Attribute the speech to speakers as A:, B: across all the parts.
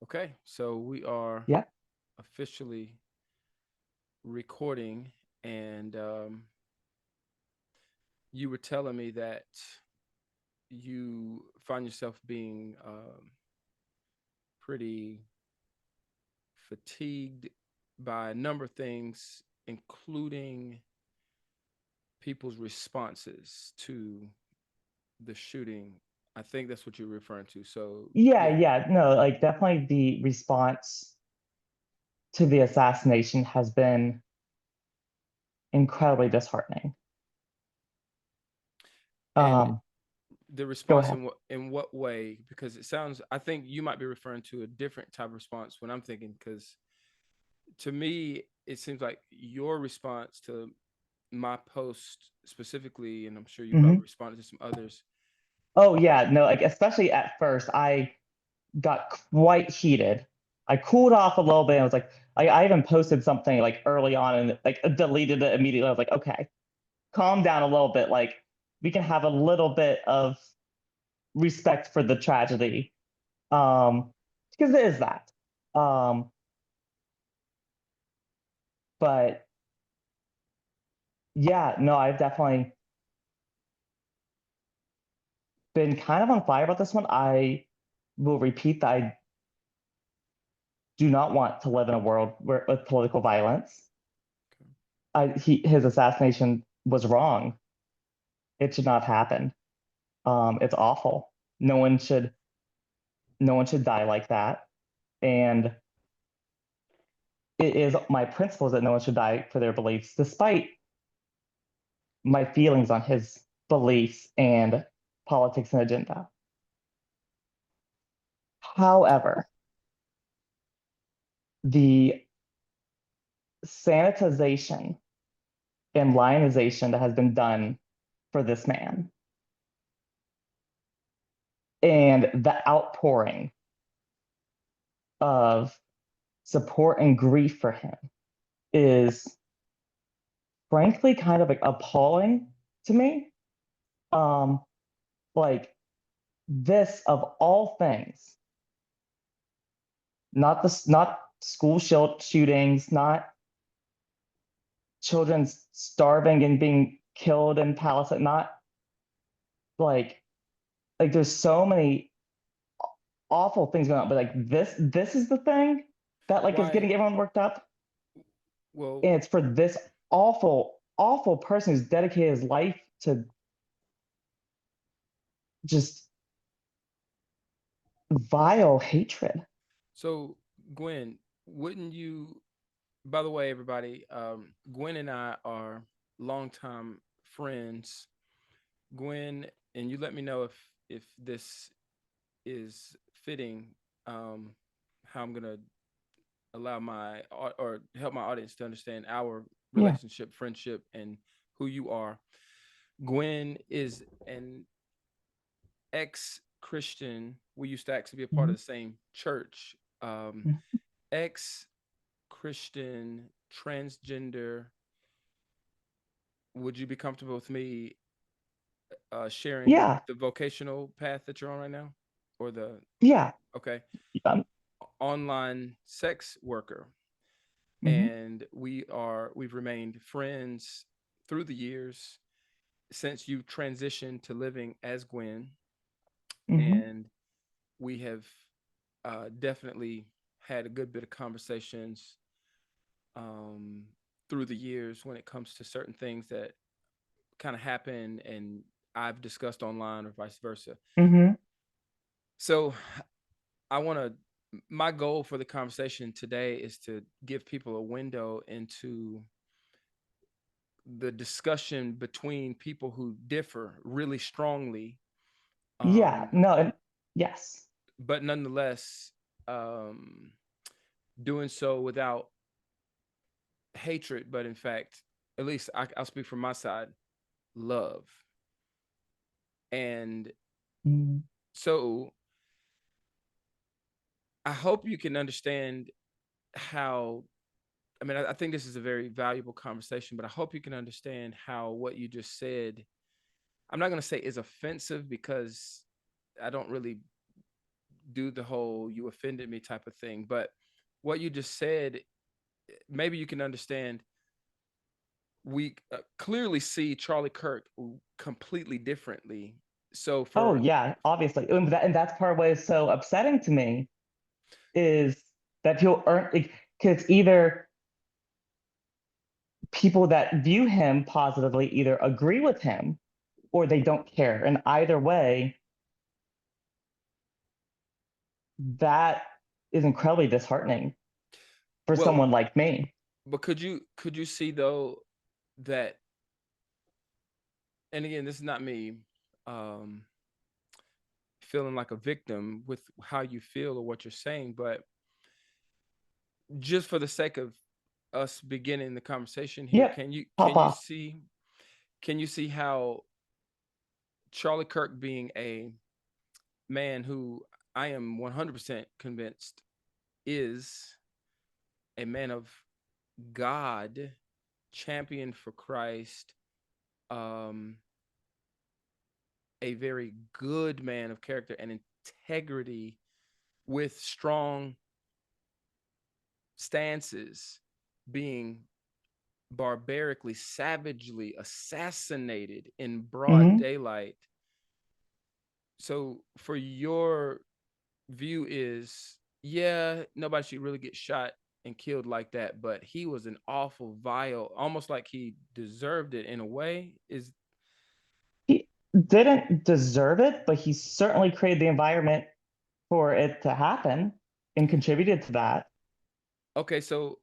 A: Okay, so we are
B: Yeah.
A: officially recording, and you were telling me that you find yourself being pretty fatigued by a number of things, including people's responses to the shooting. I think that's what you're referring to. So,
B: Yeah,
A: yeah.
B: yeah. No, like definitely the response to the assassination has been incredibly disheartening.
A: And
B: Um,
A: the
B: Go
A: response
B: ahead.
A: in what way? Because it sounds, I think you might be referring to a different type of response when I'm thinking, because to me it seems like your response to my post specifically, and I'm sure you probably
B: Hmm.
A: responded to some others.
B: Oh yeah, no, like especially at first, I got quite heated. I cooled off a little bit. I was like, I even posted something like early on and like deleted it immediately. I was like, okay, calm down a little bit. Like we can have a little bit of respect for the tragedy. Um, because it is that. Um, but yeah, no, I've definitely been kind of on fire about this one. I will repeat that I do not want to live in a world where with political violence.
A: Okay.
B: His assassination was wrong. It should not happen. It's awful. No one should no one should die like that. And it is my principles that no one should die for their beliefs, despite my feelings on his beliefs and politics and agenda. However, the sanitization and lionization that has been done for this man and the outpouring of support and grief for him is frankly kind of like appalling to me. Um, like this of all things, not school shootings, not children starving and being killed in Palestine, not like there's so many awful things going on, but like this is the thing that like is
A: Why?
B: getting everyone worked up,
A: Well,
B: and it's for this awful person who's dedicated his life to just vile hatred.
A: so Gwen, wouldn't you, by the way, everybody, Gwen and I are longtime friends. Gwen, and you let me know if this is fitting, um how I'm gonna allow or help my audience to understand our
B: Yeah.
A: relationship, friendship, and who you are. Gwen is an ex Christian. We used to actually be a part
B: Mhm.
A: of the same church. Ex Christian, transgender. Would you be comfortable with me sharing
B: Yeah.
A: the vocational path that you're on right now, or the
B: Yeah.
A: okay,
B: Um,
A: online sex worker?
B: mhm.
A: And we've remained friends through the years since you transitioned to living as Gwen,
B: Mhm.
A: and we have definitely had a good bit of conversations um, through the years when it comes to certain things that kind of happen and I've discussed online or vice versa.
B: Mhm.
A: So I want to, my goal for the conversation today is to give people a window into the discussion between people who differ really strongly,
B: Yeah.
A: um,
B: No. Yes.
A: but nonetheless, um, doing so without hatred, but in fact, at least I'll speak from my side, love. And
B: Mhm.
A: so I hope you can understand how, I mean, I think this is a very valuable conversation, but I hope you can understand how what you just said, I'm not going to say is offensive, because I don't really do the whole "you offended me" type of thing. But what you just said, maybe you can understand. We clearly see Charlie Kirk completely differently. So
B: Oh
A: for
B: yeah, obviously, and that's part of what is so upsetting to me is that people aren't like, because either people that view him positively either agree with him or they don't care, and either way, that is incredibly disheartening for
A: well,
B: someone like me.
A: but could you see though that, and again, this is not me um feeling like a victim with how you feel or what you're saying, but just for the sake of us beginning the conversation here,
B: Yep,
A: can you
B: pop
A: can you
B: off.
A: see can you see how Charlie Kirk, being a man who I am 100% convinced is a man of God, champion for Christ, um, a very good man of character and integrity with strong stances, being barbarically, savagely assassinated in broad
B: Hmm.
A: daylight. So, for your view is, yeah, nobody should really get shot and killed like that, but he was an awful, vile, almost like he deserved it in a way. Is
B: He didn't deserve it, but he certainly created the environment for it to happen and contributed to that.
A: okay. So,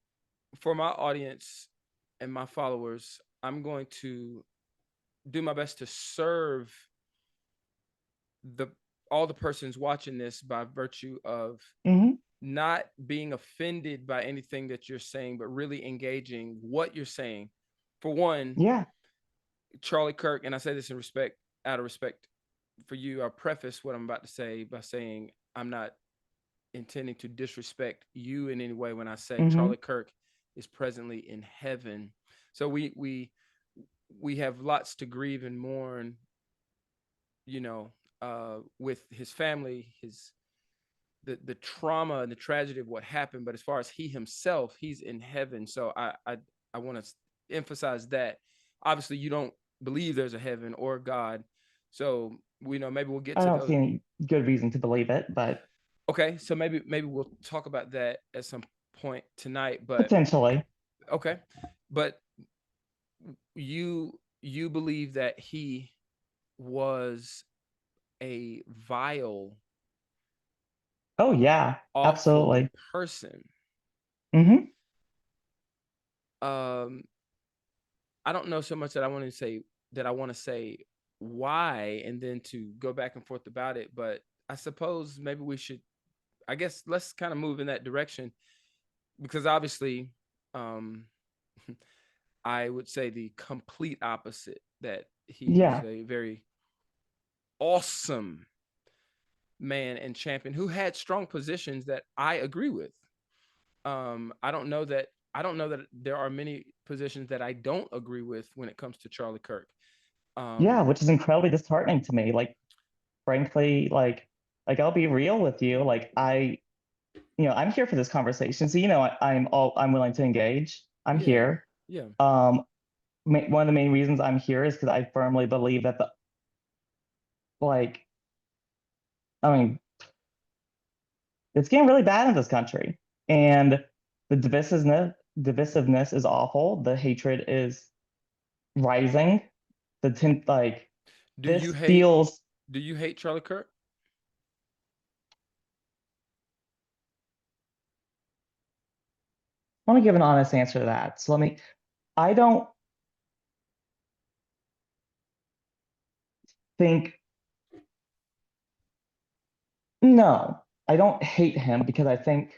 A: for my audience and my followers, I'm going to do my best to serve the all the persons watching this by virtue of
B: Hmm.
A: not being offended by anything that you're saying, but really engaging what you're saying. For one,
B: Yeah.
A: Charlie Kirk, and I say this in respect, out of respect for you, I'll preface what I'm about to say by saying I'm not intending to disrespect you in any way when I say
B: Hmm.
A: Charlie Kirk is presently in heaven. So we have lots to grieve and mourn, you know, with his family, his the trauma and the tragedy of what happened. But as far as he himself, he's in heaven. So I want to emphasize that. Obviously, you don't believe there's a heaven or God. So we know maybe we'll get
B: I
A: to
B: don't see
A: those.
B: any good reason to believe it, but
A: Okay, so maybe we'll talk about that at some point tonight. But
B: potentially.
A: okay, but you believe that he was a vile,
B: Oh yeah,
A: awful
B: absolutely.
A: person.
B: Hmm.
A: Um, I don't know so much that I want to say why and then to go back and forth about it, but I suppose maybe we should, I guess let's kind of move in that direction because obviously um I would say the complete opposite, that he was
B: Yeah,
A: a very awesome man and champion who had strong positions that I agree with. I don't know that there are many positions that I don't agree with when it comes to Charlie Kirk.
B: yeah,
A: Um,
B: which is incredibly disheartening to me. Like, frankly, like I'll be real with you. Like I'm here for this conversation. So, I'm willing to engage. I'm
A: yeah,
B: here.
A: yeah.
B: Um, One of the main reasons I'm here is because I firmly believe that like, I mean, it's getting really bad in this country, and the divisiveness is awful. The hatred is rising. Like
A: Do you
B: this
A: hate
B: feels.
A: do you hate Charlie Kirk?
B: I want to give an honest answer to that. So let me. I don't think. No, I don't hate him because I think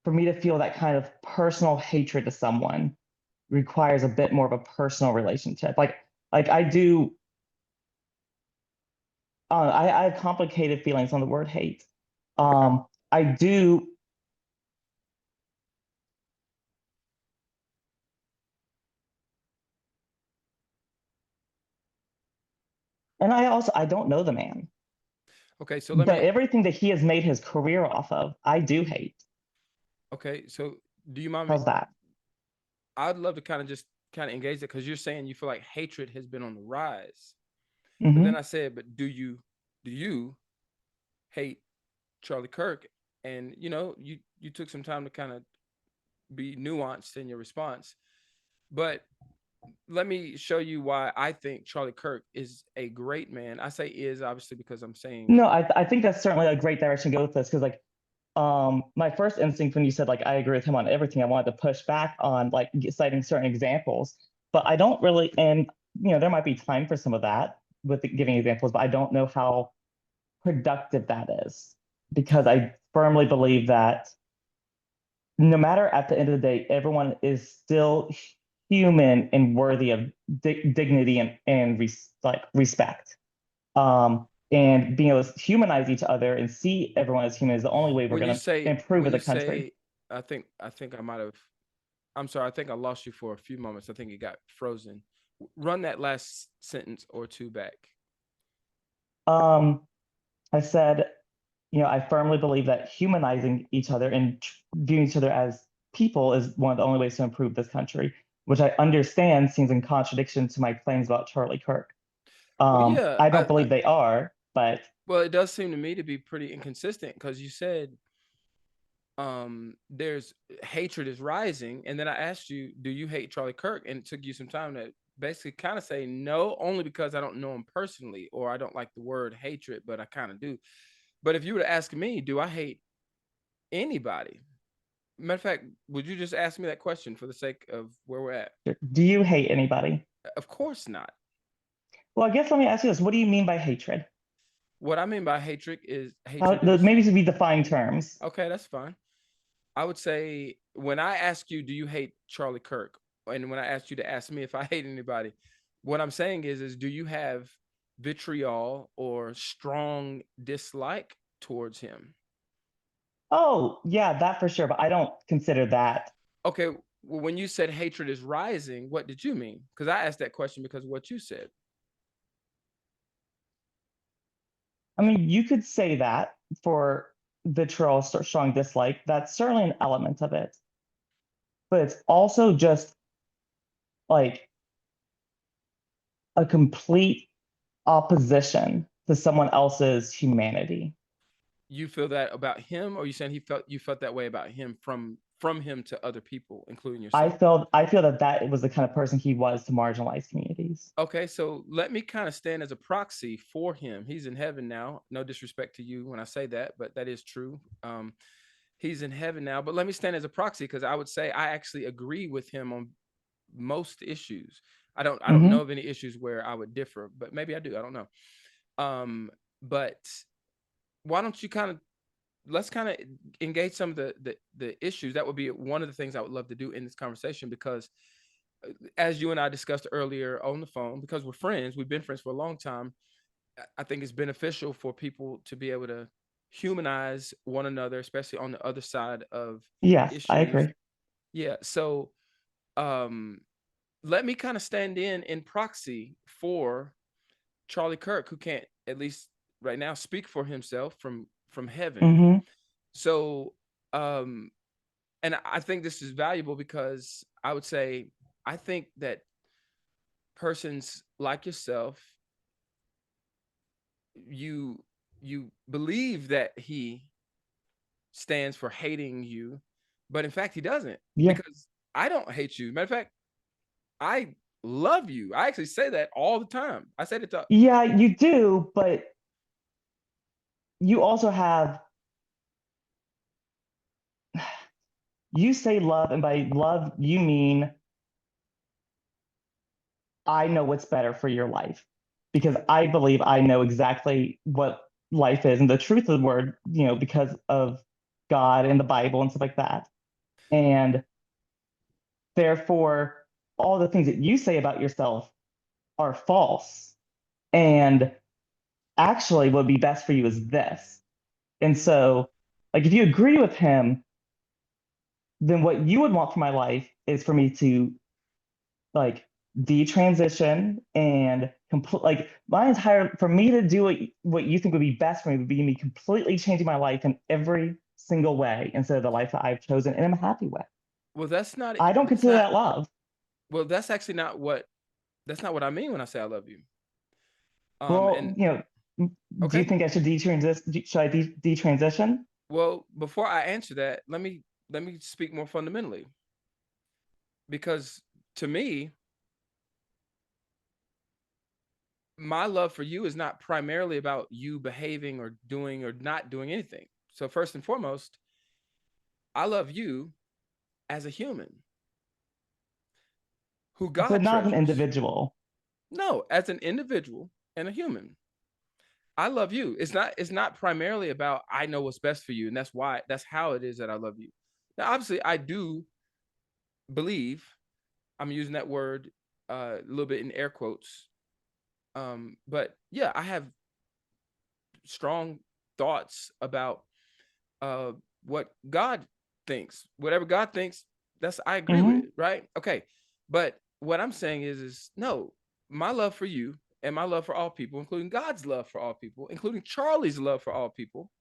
B: for me to feel that kind of personal hatred to someone requires a bit more of a personal relationship. Like I do. I have complicated feelings on the word hate.
A: Okay.
B: I do, and I don't know the man.
A: Okay, so let
B: But
A: me.
B: everything that he has made his career off of, I do hate.
A: Okay, so do you mind me?
B: How's that?
A: I'd love to kind of just kind of engage it because you're saying you feel like hatred has been on the rise. But then
B: Hmm.
A: I said, but do you hate Charlie Kirk? And you took some time to kind of be nuanced in your response. But let me show you why I think Charlie Kirk is a great man. I say is obviously because I'm saying
B: No, I think that's certainly a great direction to go with this because like my first instinct when you said like I agree with him on everything, I wanted to push back on like citing certain examples, but I don't really, and there might be time for some of that with giving examples, but I don't know how productive that is because I firmly believe that no matter at the end of the day, everyone is still human and worthy of dignity and respect. And being able to humanize each other and see everyone as human is the only way we're
A: when you
B: going to
A: say
B: improve as a country.
A: I think I might have. I'm sorry. I think I lost you for a few moments. I think it got frozen. Run that last sentence or two back.
B: Um, I said, I firmly believe that humanizing each other and viewing each other as people is one of the only ways to improve this country, which I understand seems in contradiction to my claims about Charlie Kirk.
A: Well, yeah.
B: I don't
A: I
B: believe they are, but
A: well, it does seem to me to be pretty inconsistent because you said there's hatred is rising, and then I asked you, do you hate Charlie Kirk? And it took you some time to basically kind of say no, only because I don't know him personally or I don't like the word hatred, but I kind of do. But if you were to ask me, do I hate anybody? Matter of fact, would you just ask me that question for the sake of where we're at?
B: do you hate anybody?
A: Of course not.
B: Well, I guess let me ask you this. What do you mean by hatred?
A: What I mean by
B: How,
A: hatred is
B: maybe to be defined terms.
A: okay, that's fine. I would say when I ask you, do you hate Charlie Kirk? And when I asked you to ask me if I hate anybody, what I'm saying is do you have vitriol or strong dislike towards him?
B: Oh, yeah, that for sure, but I don't consider that.
A: Okay, well, when you said hatred is rising, what did you mean? Because I asked that question because of what you said.
B: I mean, you could say that for vitriol, strong dislike. That's certainly an element of it, but it's also just like a complete opposition to someone else's humanity.
A: You feel that about him, or you saying you felt that way about him from him to other people, including yourself?
B: I feel that that was the kind of person he was to marginalized communities.
A: Okay, so let me kind of stand as a proxy for him. He's in heaven now. No disrespect to you when I say that, but that is true. He's in heaven now, but let me stand as a proxy because I would say I actually agree with him on most issues. I don't know
B: Hmm.
A: of any issues where I would differ, but maybe I do. I don't know. But why don't you kind of let's kind of engage some of the issues. That would be one of the things I would love to do in this conversation because as you and I discussed earlier on the phone, because we're friends, we've been friends for a long time. I think it's beneficial for people to be able to humanize one another, especially on the other side of
B: Yes, I
A: issues.
B: agree.
A: Yeah. So um, let me kind of stand in proxy for Charlie Kirk, who can't at least right now speak for himself from heaven.
B: Hmm.
A: So um, and I think this is valuable because I would say I think that persons like yourself, you you believe that he stands for hating you, but in fact he doesn't
B: Yeah,
A: because I don't hate you. Matter of fact, I love you. I actually say that all the time. I said it to
B: yeah, you do, but you also have you say love, and by love you mean I know what's better for your life because I believe I know exactly what life is and the truth of the word, because of God and the Bible and stuff like that. And therefore, all the things that you say about yourself are false. And actually, what would be best for you is this. And so, like, if you agree with him, then what you would want for my life is for me to, like, detransition and complete like my entire for me to do what you think would be best for me would be me completely changing my life in every single way instead of the life that I've chosen and I'm happy with.
A: Well, that's not
B: I don't
A: that's
B: consider
A: not
B: that love.
A: well, that's not what I mean when I say I love you.
B: Well,
A: And
B: do you
A: okay.
B: think I should detransition? Should I detransition?
A: Well, before I answer that, let me speak more fundamentally, because to me, my love for you is not primarily about you behaving or doing or not doing anything. So first and foremost, I love you as a human who
B: So
A: God
B: not as an
A: treasures.
B: individual.
A: No, as an individual and a human. I love you. It's not primarily about I know what's best for you, and that's how it is that I love you. Now, obviously, I do believe, I'm using that word a little bit in air quotes. But yeah, I have strong thoughts about uh what God thinks. Whatever God thinks, that's I agree with,
B: Mm-hmm.
A: right? Okay. But what I'm saying is no, my love for you and my love for all people, including God's love for all people, including Charlie's love for all people,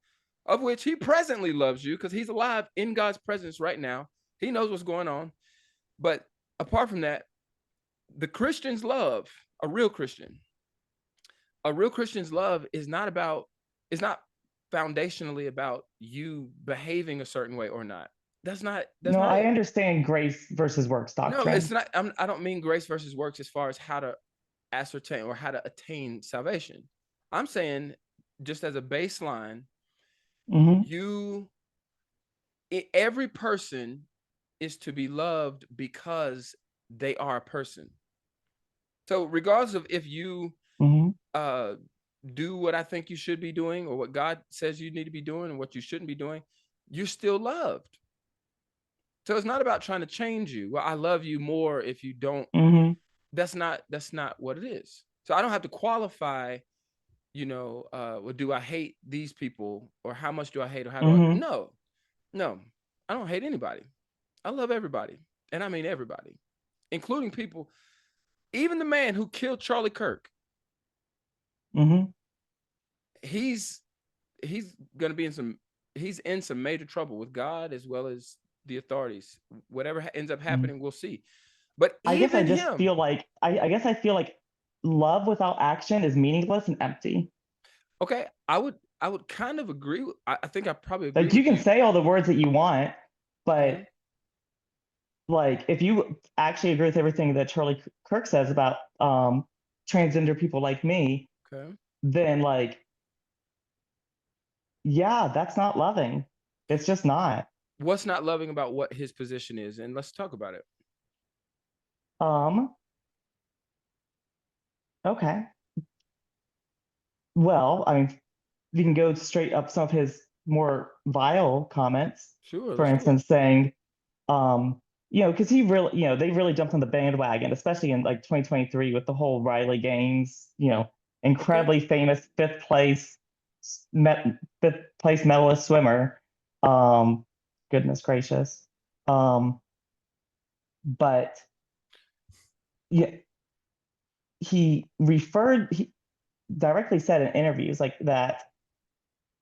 A: of which he presently loves you because he's alive in God's presence right now. He knows what's going on. But apart from that, the Christian's love, a real Christian, a real Christian's love is not foundationally about you behaving a certain way or not. That's
B: No,
A: not
B: I
A: it.
B: understand grace versus works
A: No, it's
B: doctrine.
A: not. I don't mean grace versus works as far as how to ascertain or how to attain salvation. I'm saying just as a baseline,
B: Mm-hmm.
A: you every person is to be loved because they are a person. So regardless of if you
B: Mm-hmm.
A: uh do what I think you should be doing or what God says you need to be doing and what you shouldn't be doing, you're still loved. So it's not about trying to change you. Well, I love you more if you don't.
B: Mm-hmm.
A: That's not what it is. So I don't have to qualify, well, do I hate these people or how much do I hate or how do I
B: Mm-hmm.
A: no, no, I don't hate anybody. I love everybody. And I mean everybody, including people, even the man who killed Charlie Kirk.
B: Mm-hmm.
A: He's he's gonna be in some he's in some major trouble with God as well as the authorities. Whatever ends up
B: Mm-hmm.
A: happening, we'll see. But
B: I guess I
A: even
B: just
A: him,
B: feel like I guess I feel like love without action is meaningless and empty.
A: okay, I would kind of agree. I think I probably agree
B: Like you
A: with
B: can
A: you.
B: say all the words that you want, but
A: Okay,
B: like if you actually agree with everything that Charlie Kirk says about transgender people like me,
A: okay.
B: then like yeah, that's not loving. It's just not.
A: What's not loving about what his position is, and let's talk about it.
B: Um, okay. Well, I mean, you can go straight up some of his more vile comments.
A: Sure,
B: For
A: let's do it.
B: instance, saying, um, because he really, they really jumped on the bandwagon, especially in like 2023 with the whole Riley Gaines,
A: Okay.
B: incredibly famous fifth place medalist swimmer. Um, Goodness gracious. Um, but yeah, he directly said in interviews like that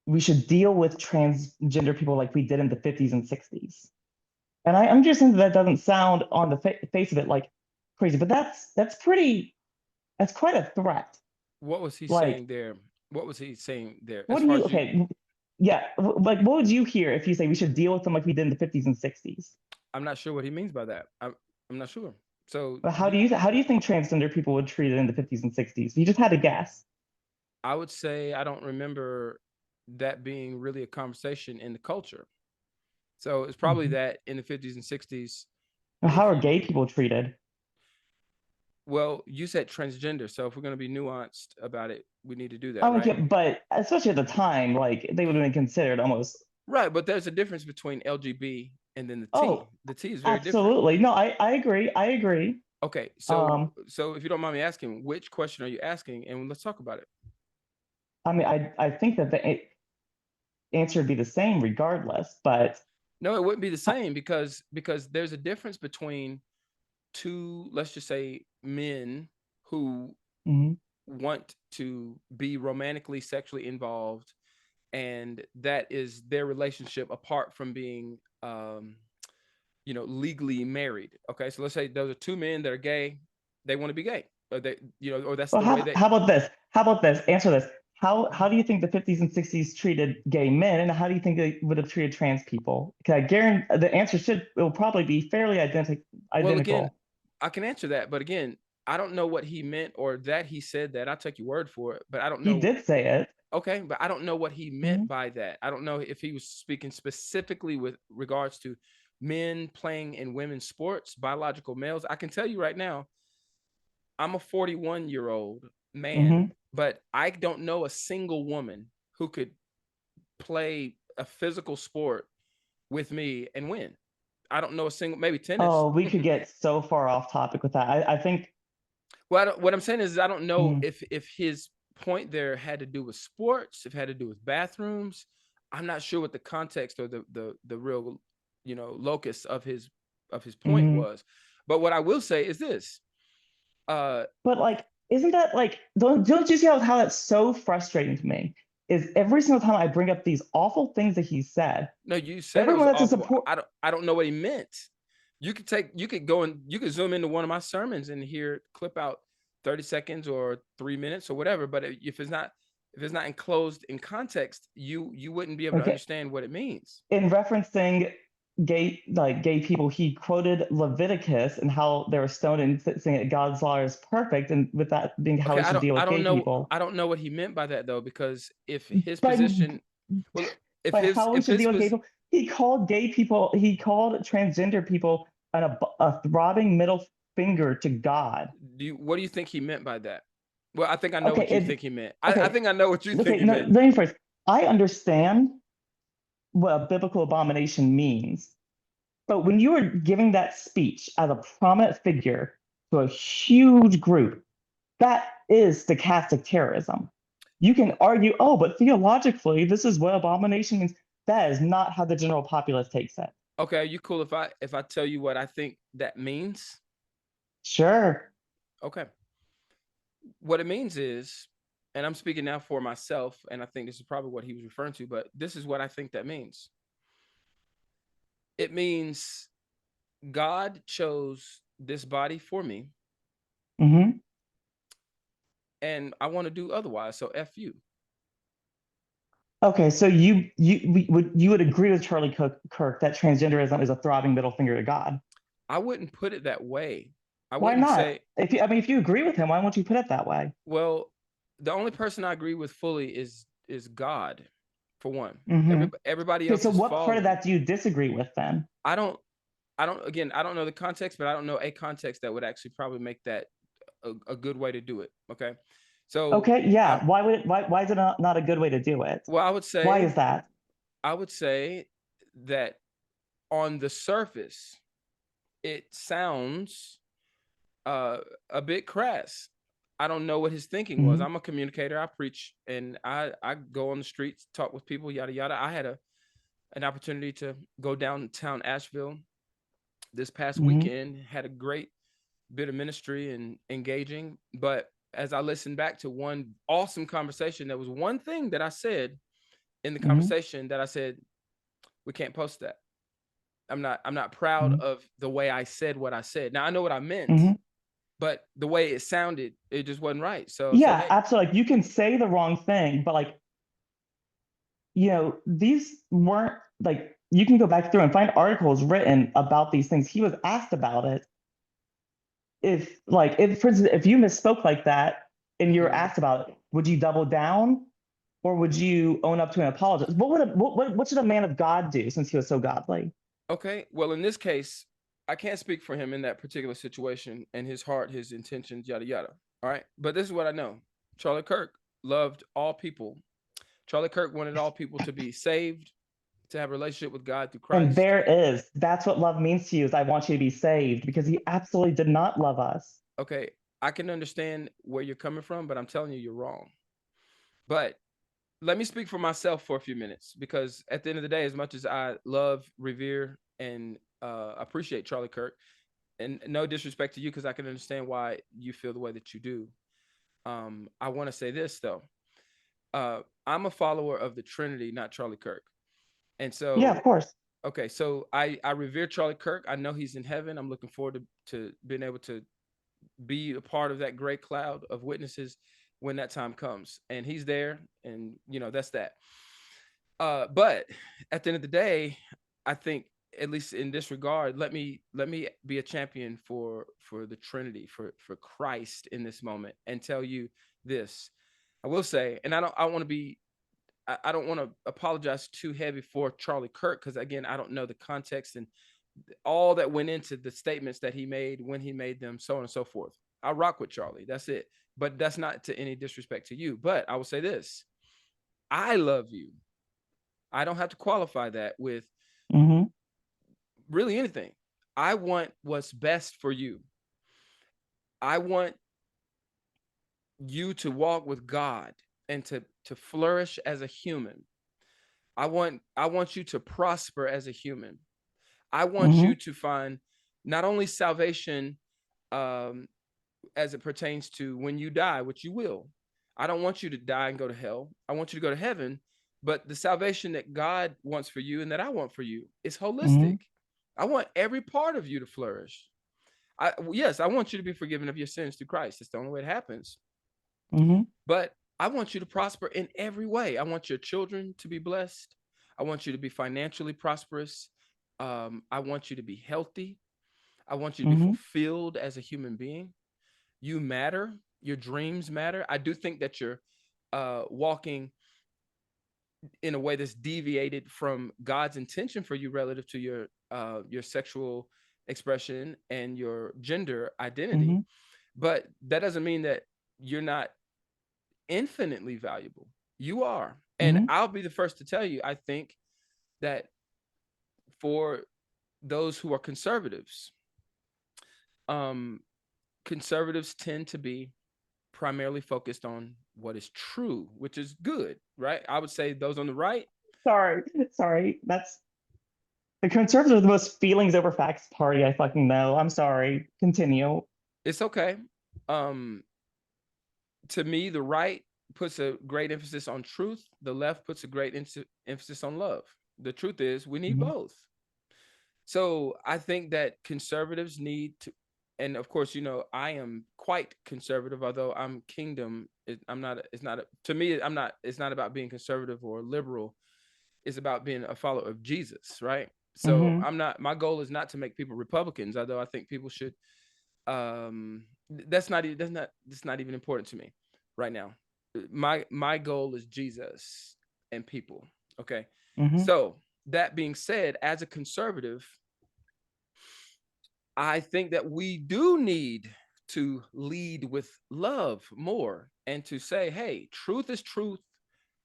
B: we should deal with transgender people like we did in the 50s and 60s. And I understand that doesn't sound on the face of it like crazy, but that's quite a threat.
A: What was he
B: Like,
A: saying there? What was he saying there?
B: what
A: As
B: do
A: far
B: you,
A: as you,
B: okay, yeah, like what would you hear if you say we should deal with them like we did in the 50s and 60s?
A: I'm not sure what he means by that. I'm not sure. So
B: But
A: you,
B: how do you think transgender people would treat it in the 50s and 60s? You just had to guess.
A: I would say I don't remember that being really a conversation in the culture. So it's probably
B: Mhm.
A: that in the 50s and 60s,
B: How
A: if
B: are gay
A: you,
B: people treated?
A: well, you said transgender. So if we're going to be nuanced about it, we need to do that,
B: Oh,
A: right?
B: yeah, but especially at the time, like they would have been considered almost.
A: Right. But there's a difference between LGB and then the T.
B: Oh,
A: The T is very different.
B: absolutely. No, I agree. I agree.
A: Okay. So,
B: Um,
A: so if you don't mind me asking, which question are you asking? And let's talk about it.
B: I mean, I think that the answer would be the same regardless, but
A: No, it wouldn't be the same because there's a difference between two, let's just say men who
B: Hmm.
A: want to be romantically sexually involved, and that is their relationship apart from being legally married. Okay, so let's say those are two men that are gay, they want to be gay, or they, or that's
B: Well,
A: the way they.
B: how about this? How about this? Answer this. How do you think the 50s and 60s treated gay men, and how do you think they would have treated trans people? Because I guarantee the answer should it will probably be fairly
A: Well, again,
B: identical.
A: I can answer that, but again, I don't know what he meant, or that he said that. I'll take your word for it, but I don't
B: He
A: know.
B: did say it.
A: Okay, but I don't know what he
B: Hmm.
A: meant by that. I don't know if he was speaking specifically with regards to men playing in women's sports, biological males. I can tell you right now, I'm a 41-year-old man,
B: Hmm.
A: but I don't know a single woman who could play a physical sport with me and win. I don't know a single, maybe tennis.
B: Oh, we could get so far off topic with that. I think.
A: Well, what I'm saying is, I don't know
B: Mm,
A: if his point there had to do with sports, if it had to do with bathrooms. I'm not sure what the context or the real, locus of his point
B: mm.
A: was. But what I will say is this. Uh,
B: But like, isn't that like, don't you see how that's so frustrating to me? Is every single time I bring up these awful things that he said,
A: no, you said it
B: everyone
A: was
B: that's a
A: awful.
B: support.
A: I don't know what he meant. You could go and you could zoom into one of my sermons and hear clip out 30 seconds or 3 minutes or whatever. But if it's not enclosed in context, you wouldn't be able to
B: Okay,
A: understand what it means.
B: in referencing gay people, he quoted Leviticus and how they were stoned and saying that God's law is perfect, and with that being how
A: Okay,
B: we
A: I
B: should
A: don't
B: deal
A: I
B: with
A: don't
B: gay
A: know
B: people.
A: I don't know what he meant by that though, because if his
B: By
A: position, well, if
B: by
A: his
B: how we
A: if
B: should
A: his
B: deal with gay
A: was
B: people, he called transgender people a throbbing middle finger to God.
A: what do you think he meant by that? Well, I think I know
B: Okay,
A: what you think he meant. I
B: okay,
A: think I know what you think
B: okay.
A: he
B: No,
A: meant.
B: let me first. I understand what a biblical abomination means. But when you are giving that speech as a prominent figure to a huge group, that is stochastic terrorism. You can argue, oh, but theologically, this is what abomination means. That is not how the general populace takes it.
A: Okay, are you cool if I tell you what I think that means?
B: Sure.
A: Okay. What it means is, and I'm speaking now for myself, and I think this is probably what he was referring to, but this is what I think that means. It means God chose this body for me,
B: Hmm.
A: and I want to do otherwise. So F you.
B: Okay, so you would agree with Charlie Kirk that transgenderism is a throbbing middle finger to God.
A: I wouldn't put it that way. I
B: Why
A: wouldn't
B: not?
A: say,
B: If you agree with him, why won't you put it that way?
A: well, the only person I agree with fully is God, for one.
B: Hmm.
A: Everybody
B: Okay,
A: else
B: so
A: is
B: what part of
A: fallen.
B: that do you disagree with then?
A: I don't again, I don't know the context, but I don't know a context that would actually probably make that a good way to do it. Okay. So
B: Okay,
A: I'm
B: yeah. Why is it not a good way to do it?
A: well,
B: Why is that?
A: I would say that on the surface, it sounds a bit crass. I don't know what his thinking was.
B: Hmm.
A: I'm a communicator. I preach and I go on the streets, talk with people, yada yada. I had an opportunity to go downtown Asheville this past
B: Hmm.
A: weekend. Had a great bit of ministry and engaging. But as I listened back to one awesome conversation, there was one thing that I said in the
B: Hmm.
A: conversation that I said, we can't post that. I'm not proud
B: Hmm.
A: of the way I said what I said. Now I know what I meant,
B: Hmm.
A: but the way it sounded, it just wasn't right. So I said,
B: Yeah,
A: hey,
B: absolutely. Like you can say the wrong thing, but like, these weren't like you can go back through and find articles written about these things. He was asked about it. If for instance, if you misspoke like that and you were
A: mm-hmm.
B: asked about it, would you double down or would you own up to and apologize? What should a man of God do since he was so godly?
A: Okay. Well, in this case, I can't speak for him in that particular situation and his heart, his intentions, yada yada. All right. But this is what I know. Charlie Kirk loved all people. Charlie Kirk wanted all people to be saved, to have a relationship with God through
B: And
A: Christ.
B: there is. That's what love means to you is I want you to be saved because he absolutely did not love us.
A: Okay, I can understand where you're coming from, but I'm telling you, you're wrong. But let me speak for myself for a few minutes, because at the end of the day, as much as I love, revere, and appreciate Charlie Kirk, and no disrespect to you, because I can understand why you feel the way that you do. I want to say this though. I'm a follower of the Trinity, not Charlie Kirk. And
B: Yeah,
A: so,
B: of course.
A: okay, so I revere Charlie Kirk. I know he's in heaven. I'm looking forward to being able to be a part of that great cloud of witnesses when that time comes. And he's there, and that's that. But at the end of the day, I think, at least in this regard, let me be a champion for the Trinity, for Christ in this moment, and tell you this. I will say, and I want to be I don't want to apologize too heavy for Charlie Kirk, because again, I don't know the context and all that went into the statements that he made when he made them, so on and so forth. I rock with Charlie. That's it. But that's not to any disrespect to you. But I will say this: I love you. I don't have to qualify that with
B: Mm-hmm.
A: really anything. I want what's best for you. I want you to walk with God and to flourish as a human. I want you to prosper as a human. I want
B: Mm-hmm.
A: you to find not only salvation, um, as it pertains to when you die, which you will. I don't want you to die and go to hell. I want you to go to heaven. But the salvation that God wants for you and that I want for you is
B: Mm-hmm.
A: holistic. I want every part of you to flourish. Yes, I want you to be forgiven of your sins through Christ. It's the only way it happens.
B: Mm-hmm.
A: But I want you to prosper in every way. I want your children to be blessed. I want you to be financially prosperous. I want you to be healthy. I want you to be
B: Mm-hmm.
A: fulfilled as a human being. You matter. Your dreams matter. I do think that you're walking in a way that's deviated from God's intention for you relative to your sexual expression and your gender identity.
B: Mm-hmm.
A: But that doesn't mean that you're not infinitely valuable. You are. And
B: Mm-hmm.
A: I'll be the first to tell you, I think that for those who are conservatives, um, conservatives tend to be primarily focused on what is true, which is good, right? I would say those on the right,
B: Sorry, sorry. That's the conservatives are the most feelings over facts party I fucking know. I'm sorry. Continue.
A: it's okay. Um, to me, the right puts a great emphasis on truth, the left puts a great emphasis on love. The truth is, we need
B: Mm-hmm.
A: both. So I think that conservatives need to, and of course, I am quite conservative, although I'm kingdom. I'm not. It's not to me. I'm not. It's not about being conservative or liberal. It's about being a follower of Jesus, right? So
B: Mm-hmm.
A: I'm not. My goal is not to make people Republicans, although I think people should. That's not. That's not even important to me right now. My goal is Jesus and people. Okay.
B: Mm-hmm.
A: So that being said, as a conservative, I think that we do need to lead with love more and to say, hey, truth is truth.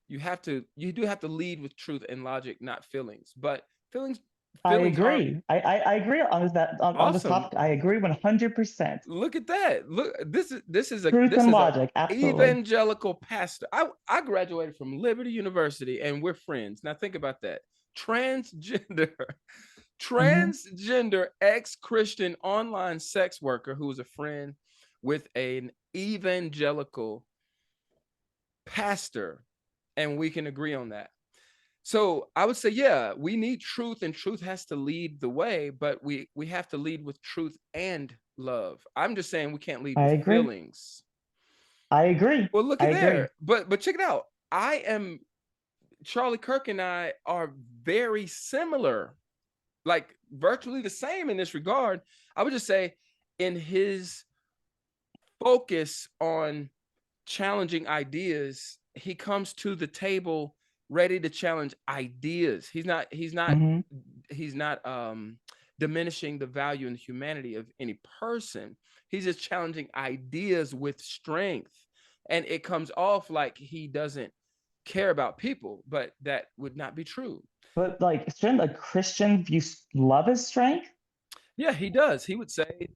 A: You do have to lead with truth and logic, not feelings. But feelings
B: I
A: feelings are
B: agree. I agree on that on this
A: awesome.
B: topic. I agree 100%.
A: Look at that. Look,
B: Truth
A: this
B: and
A: is a
B: logic, absolutely.
A: evangelical pastor. I graduated from Liberty University and we're friends. Now think about that. Transgender
B: Mm-hmm.
A: transgender ex-Christian online sex worker who was a friend with an evangelical pastor, and we can agree on that. So I would say, yeah, we need truth, and truth has to lead the way, but we have to lead with truth and love. I'm just saying we can't lead
B: I
A: with
B: agree.
A: feelings.
B: I agree.
A: Well, look
B: I
A: at
B: agree.
A: there. But check it out. I am Charlie Kirk and I are very similar, like virtually the same in this regard. I would just say in his focus on challenging ideas, he comes to the table ready to challenge ideas.
B: Mm-hmm.
A: He's not diminishing the value and humanity of any person. He's just challenging ideas with strength. And it comes off like he doesn't care about people, but that would not be true.
B: But like, shouldn't a Christian view love as strength?
A: Yeah, he does. He would say,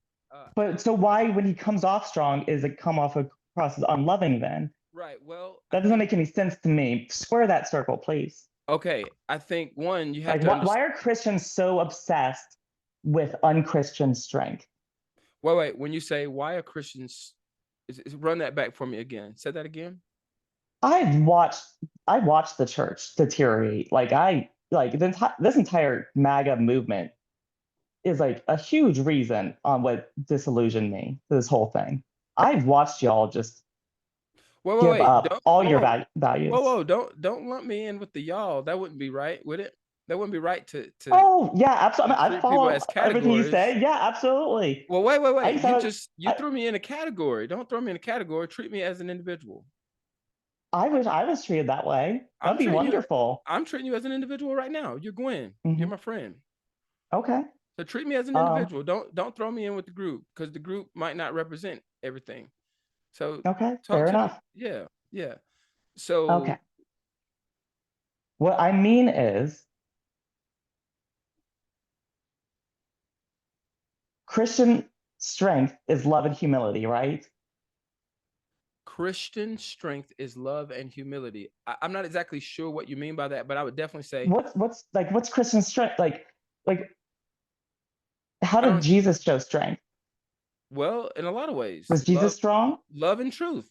B: But so why, when he comes off strong, is it come off across as unloving then?
A: right. Well, I
B: That doesn't
A: think,
B: make any sense to me. Square that circle, please.
A: okay, I think one, you have
B: Like,
A: to
B: why
A: understand.
B: are Christians so obsessed with unchristian strength?
A: Wait. When you say why are Christians, run that back for me again. Say that again.
B: I've watched I watched the church deteriorate. This entire MAGA movement is like a huge reason on what disillusioned me to this whole thing. I've watched y'all just give
A: Wait.
B: up
A: Don't
B: all your values.
A: don't lump me in with the y'all. That wouldn't be right, would it? That wouldn't be right
B: Oh yeah, absolutely. I mean, I
A: treat people
B: follow
A: as
B: everything you
A: categories.
B: say. Yeah, absolutely.
A: Well,
B: I
A: wait.
B: just have
A: You
B: I,
A: threw me in a category. Don't throw me in a category. Treat me as an individual.
B: I wish I was treated that way.
A: I'm
B: That'd be
A: treating you.
B: wonderful.
A: I'm treating you as an individual right now. You're Gwen. You're
B: Hmm.
A: my friend.
B: Okay.
A: So treat me as an
B: Um.
A: individual. Don't throw me in with the group because the group might not represent everything. So
B: Okay.
A: talk
B: Fair
A: to me.
B: enough.
A: Yeah, yeah.
B: Okay.
A: So
B: What I mean is, Christian strength is love and humility, right?
A: Christian strength is love and humility. I'm not exactly sure what you mean by that, but I would definitely say
B: What's Christian strength? Like how
A: I
B: did
A: don't.
B: Jesus show strength?
A: Well, in a lot of ways,
B: Was Jesus strong?
A: love and truth,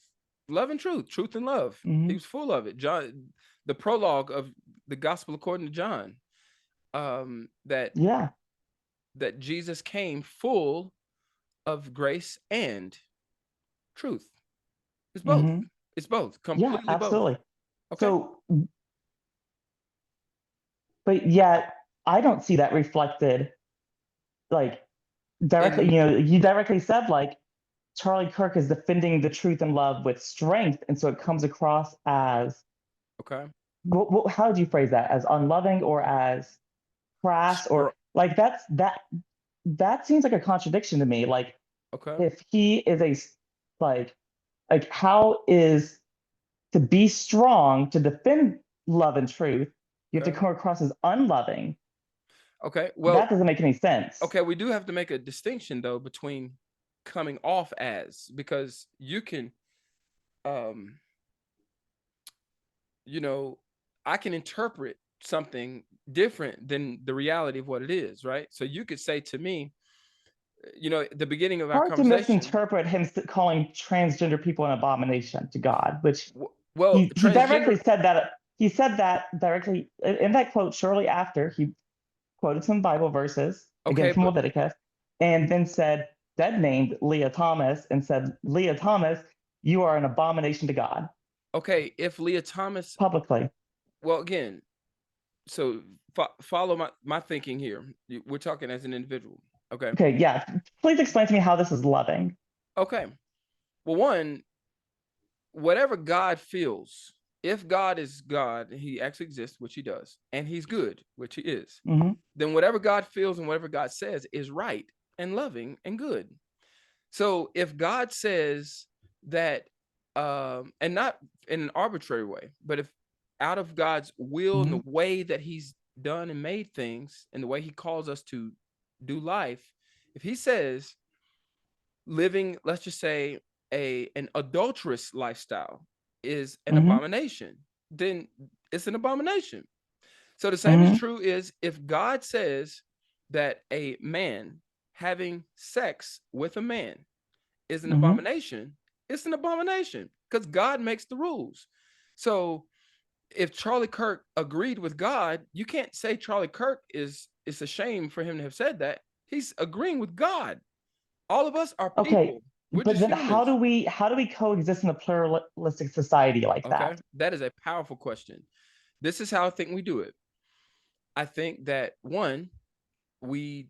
A: truth and love. He
B: Hmm.
A: was full of it. John, the prologue of the Gospel according to John, that
B: Yeah.
A: Jesus came full of grace and truth. It's both.
B: Hmm.
A: It's both.
B: Yeah,
A: Completely both.
B: absolutely.
A: Okay.
B: So, but yet I don't see that reflected like directly.
A: In
B: You directly said like Charlie Kirk is defending the truth and love with strength, and so it comes across as
A: okay.
B: how did you phrase that? As unloving or as crass or
A: Str-
B: like that seems like a contradiction to me. Like
A: okay.
B: if he is like how is to be strong to defend love and truth, you have to
A: Okay.
B: come across as unloving.
A: Okay.
B: That
A: Well,
B: doesn't make any sense.
A: okay, we do have to make a distinction though between coming off as, because you can um you know, I can interpret something different than the reality of what it is, right? So you could say to me, the beginning of our
B: Hard to
A: conversation,
B: misinterpret him calling transgender people an abomination to God, which
A: well,
B: he directly
A: transgender,
B: said that. He said that directly in that quote shortly after he quoted some Bible verses, again
A: okay,
B: from
A: but
B: Leviticus, and then said, then named Leah Thomas and said, Leah Thomas, you are an abomination to God
A: okay, if Leah Thomas,
B: publicly.
A: well, again, so follow my thinking here. We're talking as an individual. Okay.
B: Okay, yeah. Please explain to me how this is loving.
A: Okay. Well, one, whatever God feels, if God is God, he actually exists, which he does, and he's good, which he is,
B: Hmm.
A: then whatever God feels and whatever God says is right and loving and good. So if God says that, and not in an arbitrary way, but if out of God's will and
B: Hmm.
A: the way that he's done and made things and the way he calls us to do life, if he says living, let's just say, an adulterous lifestyle is an
B: Hmm.
A: abomination, then it's an abomination. So the same is
B: Hmm.
A: true is if God says that a man having sex with a man is an
B: Hmm.
A: abomination, it's an abomination because God makes the rules. So if Charlie Kirk agreed with God, you can't say Charlie Kirk is, it's a shame for him to have said that. He's agreeing with God. All of us are
B: Okay,
A: people. We're
B: but
A: just
B: then
A: humans.
B: how do we coexist in a pluralistic society like
A: Okay.
B: that?
A: That is a powerful question. This is how I think we do it. I think that one, we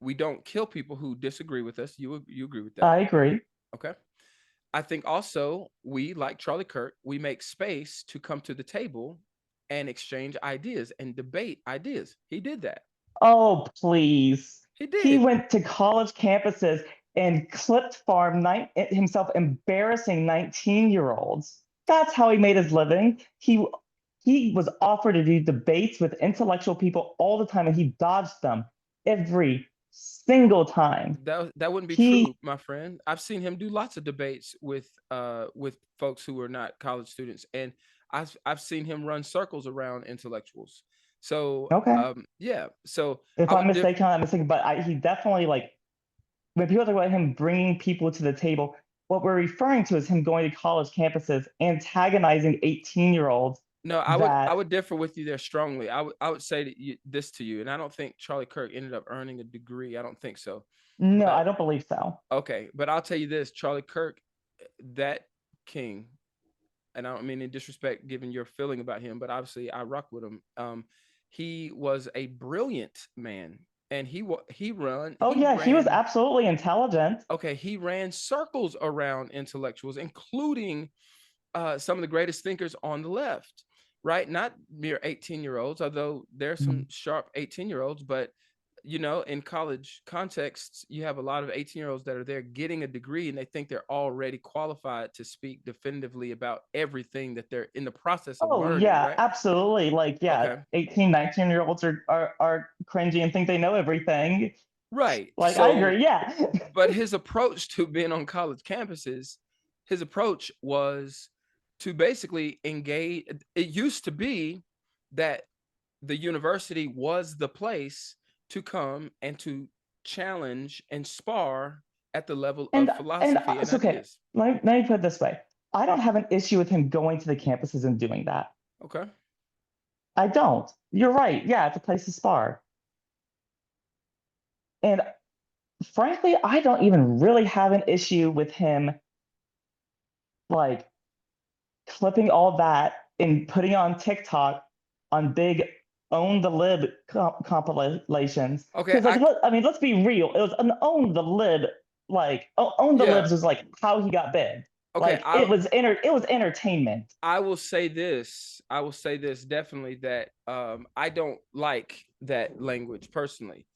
A: we don't kill people who disagree with us. You agree with that?
B: I agree.
A: Okay. I think also we, like Charlie Kirk, we make space to come to the table and exchange ideas and debate ideas. He did that.
B: Oh, please.
A: He
B: He
A: did.
B: went to college campuses and clipped farm himself embarrassing 19-year-olds. That's how he made his living. He was offered to do debates with intellectual people all the time, and he dodged them every single time.
A: That wouldn't be true,
B: He
A: my friend. I've seen him do lots of debates with folks who are not college students, and I've seen him run circles around intellectuals. So
B: okay.
A: yeah. So
B: If
A: I
B: I'm
A: would
B: mistaken, I'm mistaken, but he definitely like when people talk about him bringing people to the table, what we're referring to is him going to college campuses, antagonizing 18-year-olds
A: No, I
B: that
A: would differ with you there strongly. I would say this to you, and I don't think Charlie Kirk ended up earning a degree. I don't think so.
B: no,
A: But
B: I don't believe so.
A: okay, but I'll tell you this: Charlie Kirk, that king, and I don't mean in disrespect, given your feeling about him, but obviously I rock with him. He was a brilliant man, and
B: Oh
A: he
B: yeah, he was
A: ran
B: absolutely intelligent.
A: okay, he ran circles around intellectuals, including some of the greatest thinkers on the left, right? Not mere 18-year-olds, although there's some sharp 18-year-olds, but in college contexts, you have a lot of 18-year-olds that are there getting a degree and they think they're already qualified to speak definitively about everything that they're in the process of
B: Oh
A: learning,
B: yeah,
A: right?
B: absolutely. Like yeah,
A: Okay.
B: 18, 19-year-olds are cringy and think they know everything.
A: Right.
B: Like I
A: So,
B: agree, yeah.
A: but his approach to being on college campuses, his approach was to basically engage. It used to be that the university was the place to come and to challenge and spar at the level
B: And
A: of
B: and
A: philosophy and
B: it's okay.
A: ideas.
B: Let me put it this way. I don't have an issue with him going to the campuses and doing that.
A: Okay.
B: I don't. You're right. Yeah, it's a place to spar. And frankly, I don't even really have an issue with him like clipping all that and putting on TikTok on big own the lib compilations.
A: Okay.
B: Because like, I mean, let's be real. It was an own the lib, like own the
A: Yeah.
B: libs was like how he got big.
A: Okay.
B: Like it was entertainment.
A: I will say this. I will say this definitely that I don't like that language personally.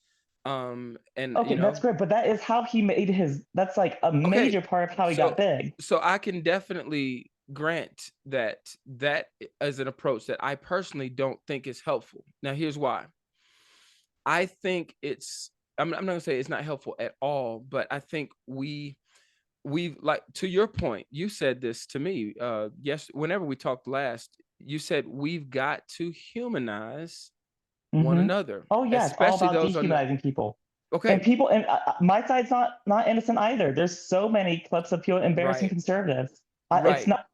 A: And
B: Okay, that's great, but that is how he made his. That's like a
A: okay,
B: major part of how he got
A: so
B: big.
A: I can definitely grant that that is an approach that I personally don't think is helpful. Now, here's why. I think I'm not gonna say it's not helpful at all, but I think we like, to your point, you said this to me. Yes, whenever we talked last, you said we've got to humanize one
B: Hmm.
A: another,
B: Oh yeah, it's all
A: especially
B: about
A: those on the
B: dehumanizing people. And
A: okay,
B: people, and my side's not innocent either. There's so many clips of people embarrassing
A: right,
B: conservatives. It's
A: right.
B: not,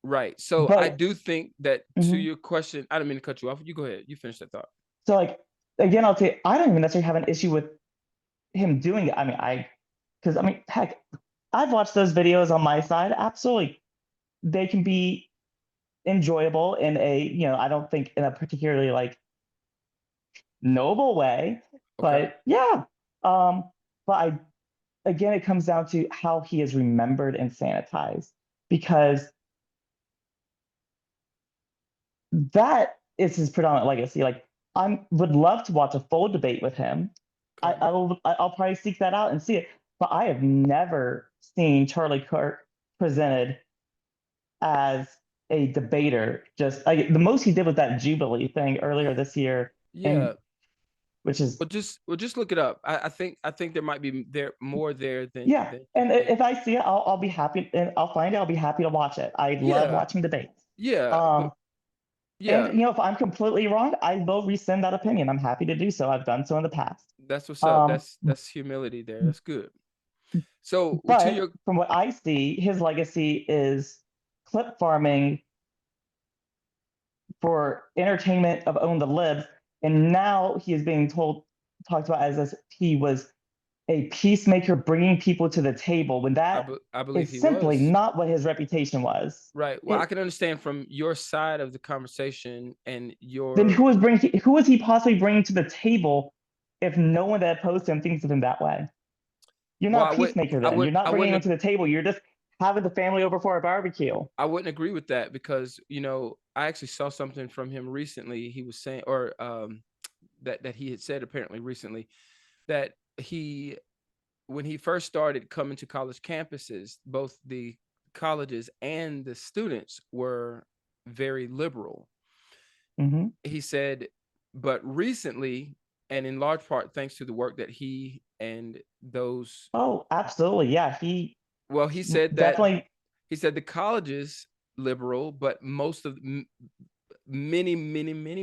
A: Right. So I
B: but
A: do think that, to
B: mhm.
A: your question, I didn't mean to cut you off. You go ahead. You finish that thought.
B: So like again, I'll say I don't even necessarily have an issue with him doing it. I mean, because I mean, heck, I've watched those videos on my side. Absolutely, they can be enjoyable in a I don't think in a particularly like noble way,
A: Okay.
B: but yeah. Um, but I again, it comes down to how he is remembered and sanitized because that is his predominant legacy. Like I would love to watch a full debate with him.
A: Okay.
B: I'll probably seek that out and see it. But I have never seen Charlie Kirk presented as a debater. Just the most he did was that Jubilee thing earlier this year, and
A: Yeah.
B: which is
A: Well, just look it up. I think there might be there more there than
B: yeah.
A: you
B: And
A: think.
B: if I see it, I'll be happy, and I'll find it. I'll be happy to watch it. I love
A: Yeah.
B: watching debates.
A: Yeah. But
B: Um, and
A: yeah,
B: if I'm completely wrong, I will rescind that opinion. I'm happy to do so. I've done so in the past.
A: that's what's up.
B: Um,
A: That's humility there. That's good. So to
B: but
A: your
B: from what I see, his legacy is clip farming for entertainment of Own the Libs, and now he is being talked about as if he was a peacemaker bringing people to the table when that
A: I believe
B: is
A: he
B: simply
A: was.
B: not what his reputation was.
A: Right. Well, I
B: It,
A: can understand from your side of the conversation and
B: then
A: your
B: who was he possibly bringing to the table if no one that opposed him thinks of him that way? You're
A: well,
B: not a peacemaker then. You're not
A: I
B: bringing anyone
A: wouldn't
B: to the table. You're just having the family over for a barbecue.
A: I wouldn't agree with that because I actually saw something from him recently. He was saying, or that he had said apparently recently, that he when he first started coming to college campuses, both the colleges and the students were very liberal.
B: Mm-hmm.
A: He said, but recently, and in large part thanks to the work that he and those,
B: Oh, absolutely. Yeah, he
A: well, he said that
B: definitely.
A: he said the colleges liberal, but most of many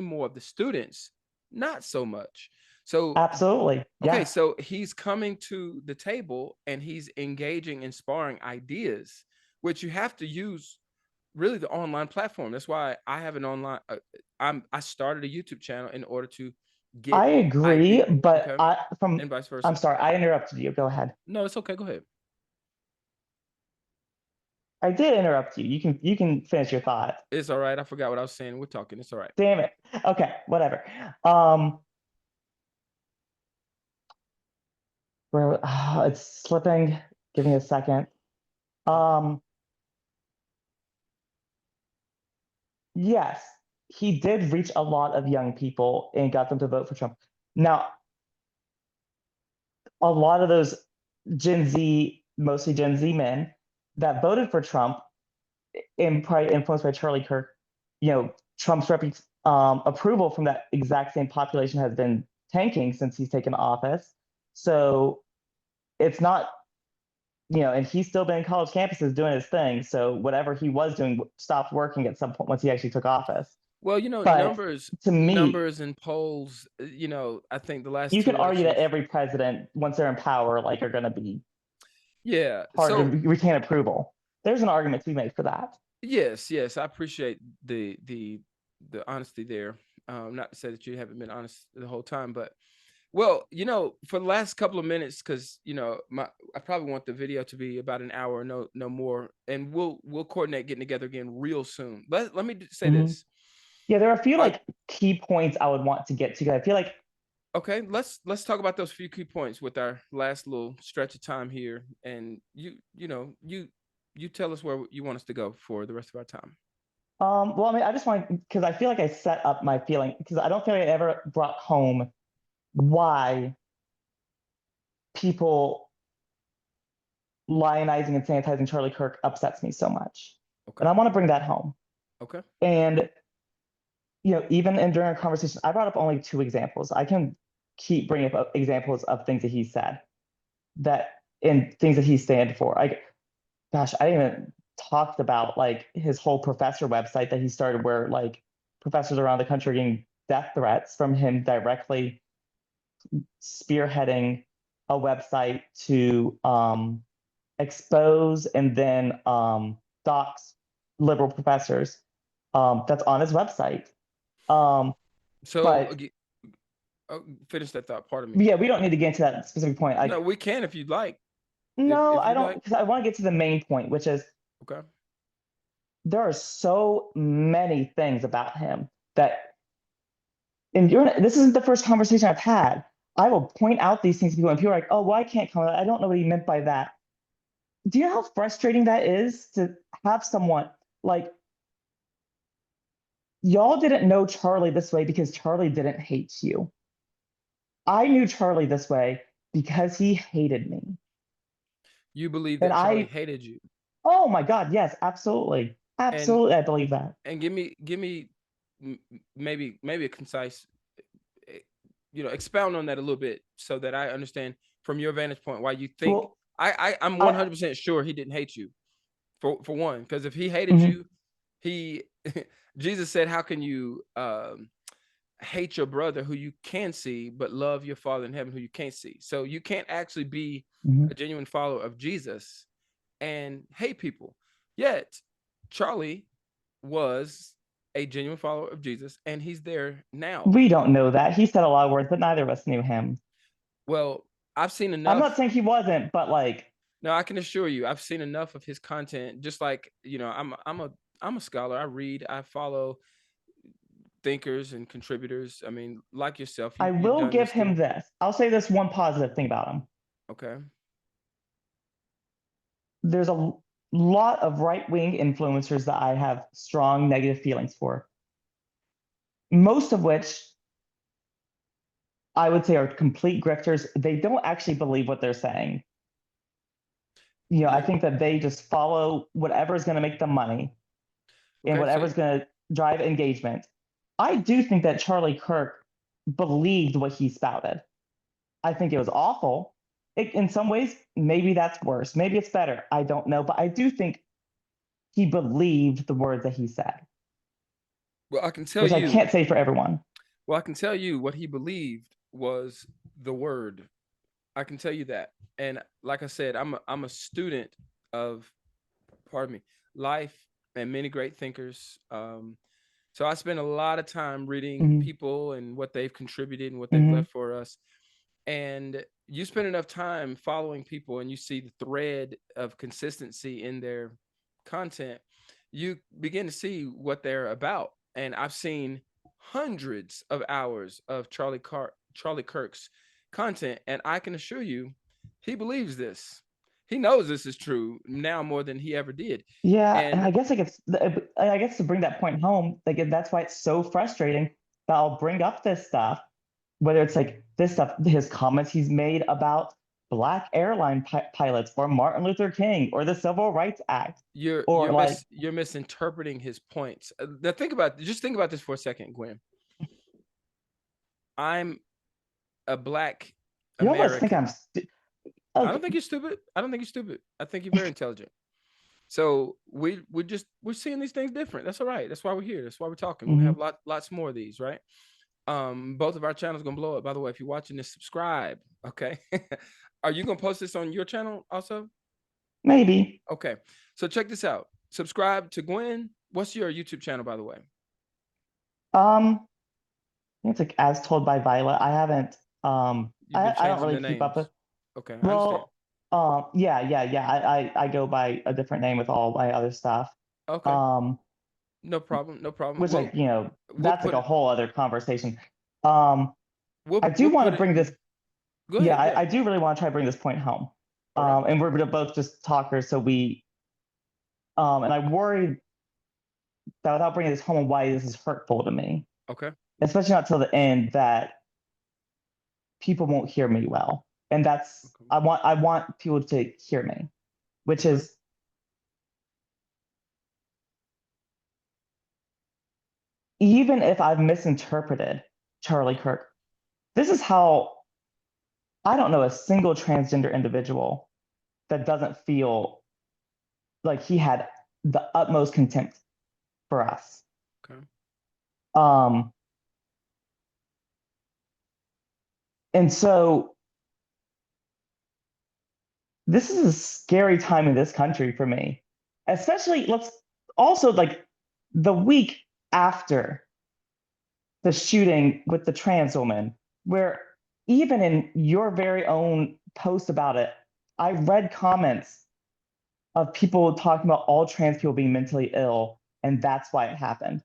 A: more of the students not so much. So
B: Absolutely.
A: okay,
B: Yeah.
A: so he's coming to the table and he's engaging in sparring ideas, which you have to use really the online platform. That's why I have an online. I started a YouTube channel in order to get
B: I agree,
A: idea.
B: but
A: Okay, and vice
B: I'm
A: versa.
B: sorry, I interrupted you. Go ahead.
A: No, it's okay. Go ahead.
B: I did interrupt you. You can finish your thought.
A: It's all right. I forgot what I was saying. We're talking. It's all right.
B: Damn it. Okay, whatever. Um, it's slipping. Give me a second. Um, yes, he did reach a lot of young people and got them to vote for Trump. Now, a lot of those Gen Z, mostly Gen Z men that voted for Trump, and probably influenced by Charlie Kirk, Trump's approval from that exact same population has been tanking since he's taken office. So it's not, and he's still been in college campuses doing his thing. So whatever he was doing stopped working at some point once he actually took office.
A: Well,
B: But to me,
A: numbers and polls. I think the last
B: you
A: two
B: could argue that
A: elections.
B: every president, once they're in power, like are going to be
A: Yeah.
B: hard to
A: So
B: retain approval. There's an argument to be made for that.
A: yes, yes, I appreciate the honesty there. Not to say that you haven't been honest the whole time, but well, for the last couple of minutes, because my I probably want the video to be about an hour, no more, and we'll coordinate getting together again real soon. Let me say
B: Mhm.
A: this.
B: Yeah, there are a few
A: Uh,
B: like key points I would want to get to. I feel like
A: okay, let's talk about those few key points with our last little stretch of time here, and you tell us where you want us to go for the rest of our time.
B: well, I mean, I just want because I feel like I set up my feeling because I don't feel like I ever brought home why people lionizing and sanitizing Charlie Kirk upsets me so much. And
A: Okay,
B: I want to bring that home.
A: okay.
B: And even in during our conversation, I brought up only two examples. I can keep bringing up examples of things that he said that and things that he stand for. Gosh, I didn't even talked about like his whole professor website that he started where like professors around the country are getting death threats from him directly spearheading a website to expose and then dox liberal professors. That's on his website. Um,
A: So
B: but
A: finish that thought. Pardon me.
B: yeah, we don't need to get into that specific point.
A: No,
B: Like,
A: we can if you'd like.
B: no,
A: If
B: I
A: you'd
B: don't,
A: like.
B: because I want to get to the main point, which is
A: Okay.
B: there are so many things about him that, and this isn't the first conversation I've had. I will point out these things to people, and people are like, "Oh, well, I can't comment. I don't know what he meant by that." Do you know how frustrating that is to have someone like y'all didn't know Charlie this way because Charlie didn't hate you. I knew Charlie this way because he hated me.
A: You believe
B: And
A: that Charlie
B: I,
A: hated you,
B: oh my God, yes, absolutely.
A: and
B: Absolutely, I believe that.
A: give me maybe a concise, eh, expound on that a little bit so that I understand from your vantage point why you think
B: Well,
A: I'm
B: I,
A: 100% sure he didn't hate you for one, because if he hated
B: mhm,
A: you, he Jesus said, how can you hate your brother who you can see, but love your father in heaven who you can't see? So you can't actually be
B: mhm.
A: a genuine follower of Jesus and hate people. Yet Charlie was a genuine follower of Jesus, and he's there now.
B: We don't know that. He said a lot of words, but neither of us knew him.
A: Well, I've seen
B: I'm not
A: enough.
B: saying he wasn't, but like,
A: No, I can assure you, I've seen enough of his content. Just like I'm a scholar. I read. I follow thinkers and contributors. I mean, like yourself,
B: I
A: you've
B: will
A: done your
B: give him
A: study.
B: this. I'll say this one positive thing about him.
A: Okay.
B: There's a lot of right wing influencers that I have strong negative feelings for, most of which I would say are complete grifters. They don't actually believe what they're saying. I
A: You
B: think that they just follow whatever is going to make them money and
A: okay? So
B: whatever is going to drive engagement. I do think that Charlie Kirk believed what he spouted. I think it was awful. In some ways, maybe that's worse. Maybe it's better. I don't know. But I do think he believed the words that he said,
A: well, I can tell
B: which I
A: you.
B: can't say for everyone.
A: Well, I can tell you what he believed. was the word. I can tell you that. And like I said, I'm a student of, pardon me, life and many great thinkers. So I spend a lot of time reading
B: Hmm.
A: people and what they've contributed and what they've
B: Hmm.
A: left for us. And you spend enough time following people and you see the thread of consistency in their content, you begin to see what they're about. And I've seen hundreds of hours of Charlie Kirk's content, and I can assure you, he believes this. He knows this is true now more than he ever did.
B: Yeah, and
A: And
B: I guess like I guess to bring that point home, like that's why it's so frustrating that I'll bring up this stuff, whether it's like this stuff, his comments he's made about black airline pilots or Martin Luther King or the Civil Rights Act,
A: you're
B: or
A: you're
B: like
A: you're misinterpreting his points. Now think about this for a second, Gwen. I'm a black
B: you almost think I'm
A: American. I don't
B: like.
A: think you're stupid. I don't think you're stupid. I think you're very intelligent. So we're seeing these things different. That's all right. That's why we're here. That's why we're talking. We're gonna
B: Mhm.
A: have lots more of these, right? Both of our channels gonna blow up. By the way, if you're watching this, subscribe. Okay. Are you gonna post this on your channel also?
B: Maybe.
A: Okay. So check this out. Subscribe to Gwen. What's your YouTube channel, by the way?
B: I think it's like as told by Violet. I haven't
A: You've been
B: I don't
A: changing
B: really
A: the
B: keep up with.
A: names. Okay, I understand.
B: Well, yeah. I go by a different name with all my other stuff.
A: Okay,
B: Um,
A: no problem. No problem.
B: which like,
A: We'll
B: that's like
A: put
B: a
A: it.
B: whole other conversation. Um, I do
A: We'll
B: want
A: put
B: to
A: it.
B: bring this,
A: Go
B: yeah,
A: ahead. Go
B: I
A: ahead.
B: do really want to try to bring this point home.
A: All right.
B: And we're both just talkers, so and I worry that without bringing this home and why this is hurtful to me,
A: Okay.
B: especially not till the end, that people won't hear me well. And that's
A: Okay.
B: I want people to hear me, which
A: Okay.
B: is even if I've misinterpreted Charlie Kirk, this is how I don't know a single transgender individual that doesn't feel like he had the utmost contempt for us.
A: Okay.
B: Um, and so this is a scary time in this country for me, especially let's also like the week after the shooting with the trans woman, where even in your very own post about it, I read comments of people talking about all trans people being mentally ill, and that's why it happened.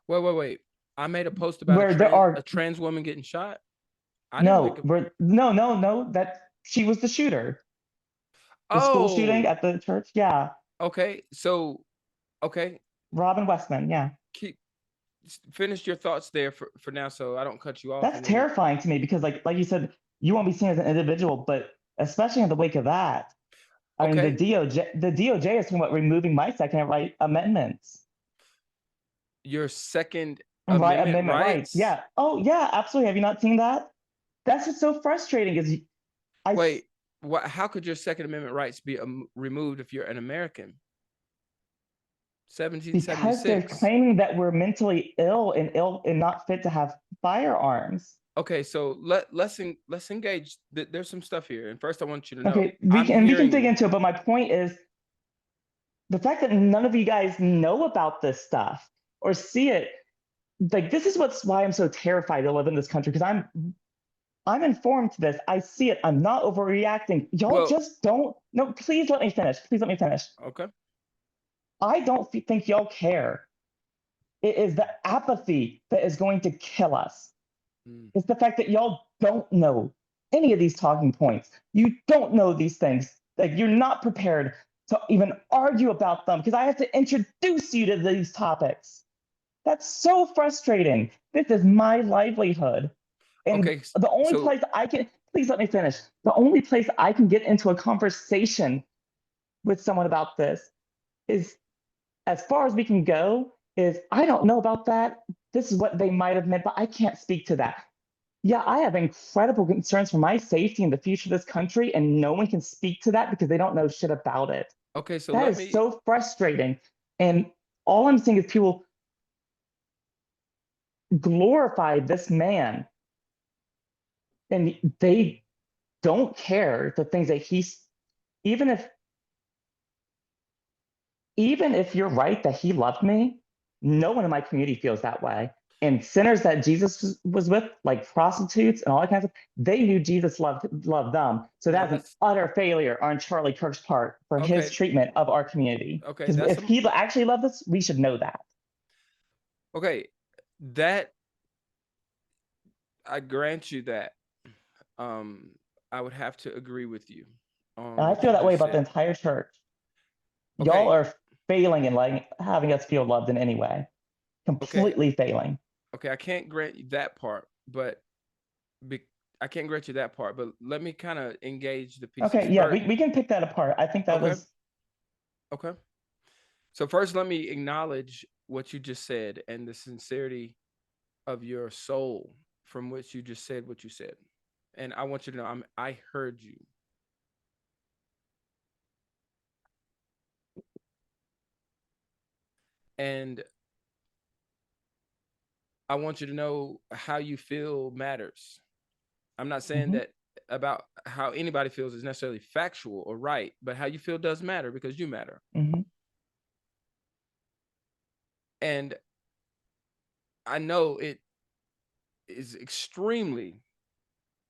A: Wait. I made a post about
B: Where there
A: a
B: are
A: trans woman getting shot. I didn't make
B: no,
A: a.
B: where no, that she was the shooter, the school shooting
A: Oh.
B: at the church. Yeah,
A: Okay. So okay.
B: Robin Westman. Yeah,
A: Keep finish your thoughts there for now, so I don't cut you off,
B: that's
A: and then.
B: terrifying to me because like you said, you want to be seen as an individual, but especially in the wake of that, I mean,
A: Okay.
B: The DOJ is talking about removing my Second Right amendments.
A: Your Second
B: Right
A: Amendment
B: amendment rights.
A: rights.
B: Yeah. Oh, yeah. Absolutely. Have you not seen that? That's what's so frustrating. Is I
A: Wait. What? How could your Second Amendment rights be removed if you're an American?
B: because they're
A: 1776.
B: claiming that we're mentally ill and not fit to have firearms.
A: Okay, so let's engage. There's some stuff here, and first I want you to know
B: Okay,
A: I'm
B: we can
A: hearing
B: dig
A: you.
B: into it, but my point is the fact that none of you guys know about this stuff or see it. Like this is why I'm so terrified to live in this country because I'm informed to this. I see it. I'm not overreacting. Y'all
A: Well,
B: just don't. No, please let me finish. Please let me finish.
A: okay,
B: I don't think y'all care. It is the apathy that is going to kill us.
A: mm,
B: It's the fact that y'all don't know any of these talking points. You don't know these things. Like you're not prepared to even argue about them because I have to introduce you to these topics. That's so frustrating. This is my livelihood. And
A: okay.
B: the only
A: So
B: place I can, please let me finish. The only place I can get into a conversation with someone about this is as far as we can go is I don't know about that. This is what they might have meant, but I can't speak to that. Yeah, I have incredible concerns for my safety and the future of this country, and no one can speak to that because they don't know shit about it.
A: okay, so
B: That
A: let
B: is
A: me.
B: so frustrating. And all I'm seeing is people glorify this man And they don't care the things that he's, even if even if you're right that he loved me, no one in my community feels that way. And sinners that Jesus was with, like prostitutes and all that kind of stuff, they knew Jesus loved them. So
A: Well,
B: that's an
A: that's
B: utter failure on Charlie Kirk's part for his
A: okay.
B: treatment of our community.
A: Okay,
B: Because
A: that's
B: if
A: a
B: he actually loved us, we should know that.
A: okay. That I grant you that. Um, I would have to agree with you
B: And
A: on
B: I
A: what
B: feel
A: you
B: that way
A: just
B: about the
A: said.
B: entire church. Y'all
A: Okay,
B: are failing in like having us feel loved in any way,
A: okay,
B: completely failing.
A: okay. I can't grant you that part, but be, I can't grant you that part. But let me kind of engage the pieces
B: Okay, yeah,
A: first.
B: we can pick that apart. I think that
A: Okay,
B: was,
A: okay. So first, let me acknowledge what you just said and the sincerity of your soul from which you just said what you said. And I want you to know I heard you. And I want you to know how you feel matters. I'm not saying
B: mhm,
A: that about how anybody feels is necessarily factual or right, but how you feel does matter because you matter.
B: mhm,
A: And I know it is extremely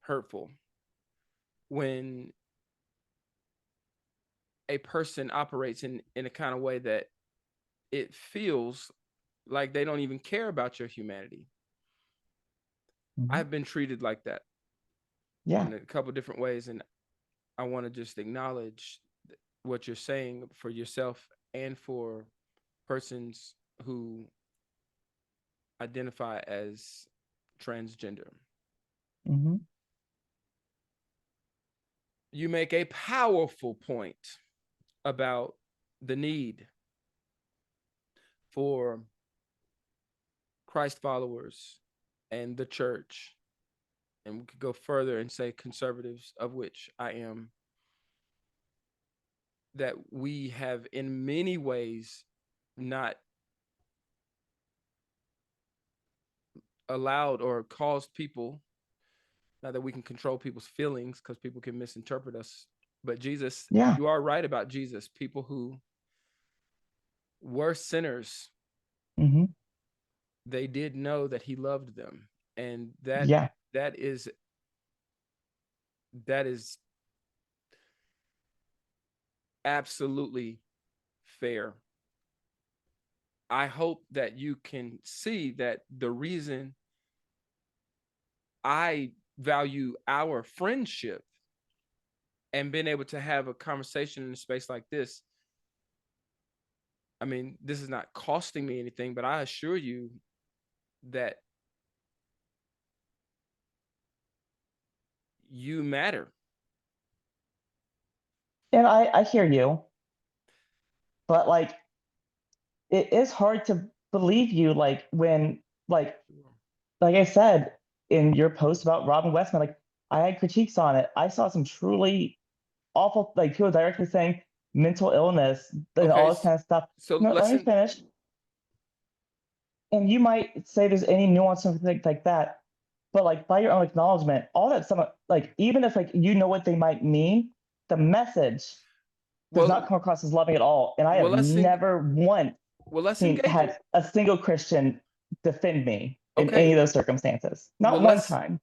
A: hurtful when a person operates in a kind of way that it feels like they don't even care about your humanity.
B: mhm.
A: I've been treated like that
B: Yeah.
A: in a couple different ways, and I want to just acknowledge what you're saying for yourself and for persons who identify as transgender.
B: Mhm,
A: You make a powerful point about the need for Christ followers and the church, and we could go further and say conservatives, of which I am, that we have in many ways not allowed or caused people, not that we can control people's feelings because people can misinterpret us, but Jesus,
B: yeah.
A: you are right about Jesus. People who were sinners,
B: Mhm,
A: they did know that he loved them. And
B: yeah.
A: that is that is absolutely fair. I hope that you can see that the reason I value our friendship and being able to have a conversation in a space like this, I mean, this is not costing me anything, but I assure you that you matter.
B: And I hear you, but like it is hard to believe you like when like I said in your post about Robin Westman, like I had critiques on it. I saw some truly awful like people directly saying mental illness and
A: Okay,
B: all this kind of stuff.
A: so
B: No, let me
A: listen.
B: finish. And you might say there's any nuance or something like that, but like by your own acknowledgement, all that stuff, like even if like you know what they might mean, the message does not
A: Well,
B: come across as loving at all. And I
A: well,
B: have never once
A: let's
B: seen
A: engage it.
B: had a single Christian defend me in any
A: Okay,
B: of those circumstances.
A: well,
B: Not one time.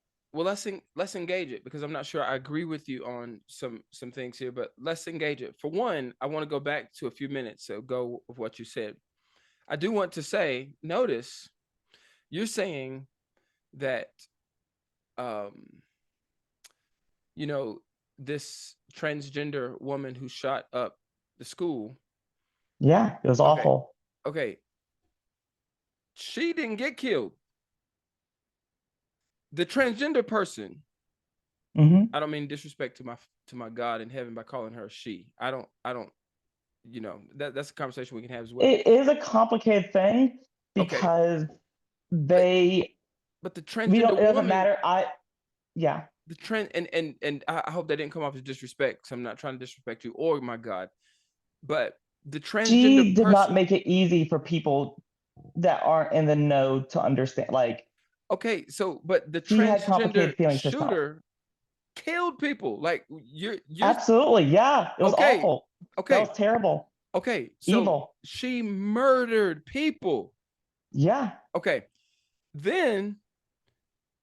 A: let's engage it because I'm not sure I agree with you on some things here, but let's engage it. For one, I want to go back to a few minutes ago of what you said. I do want to say, notice you're saying that um you know, this transgender woman who shot up the school.
B: Yeah, it was
A: Okay,
B: awful.
A: okay, she didn't get killed. The transgender person.
B: Hmm.
A: I don't mean disrespect to my God in heaven by calling her she. I don't. You know that's a conversation we can have as well.
B: It is a complicated thing
A: Okay,
B: because
A: but
B: they
A: but the
B: we
A: transgender
B: don't, it doesn't
A: woman,
B: matter. Yeah.
A: the trend, and I hope that didn't come off as disrespect. Because I'm not trying to disrespect you or my God, but the transgender
B: She did not
A: person.
B: make it easy for people that aren't in the know to understand. Like
A: Okay, so but the
B: He had
A: transgender
B: complicated feelings himself.
A: shooter killed people. Like you're
B: Absolutely. Yeah. It was
A: okay,
B: awful. That
A: okay,
B: was terrible.
A: okay. So
B: Evil.
A: she murdered people.
B: Yeah.
A: Okay, then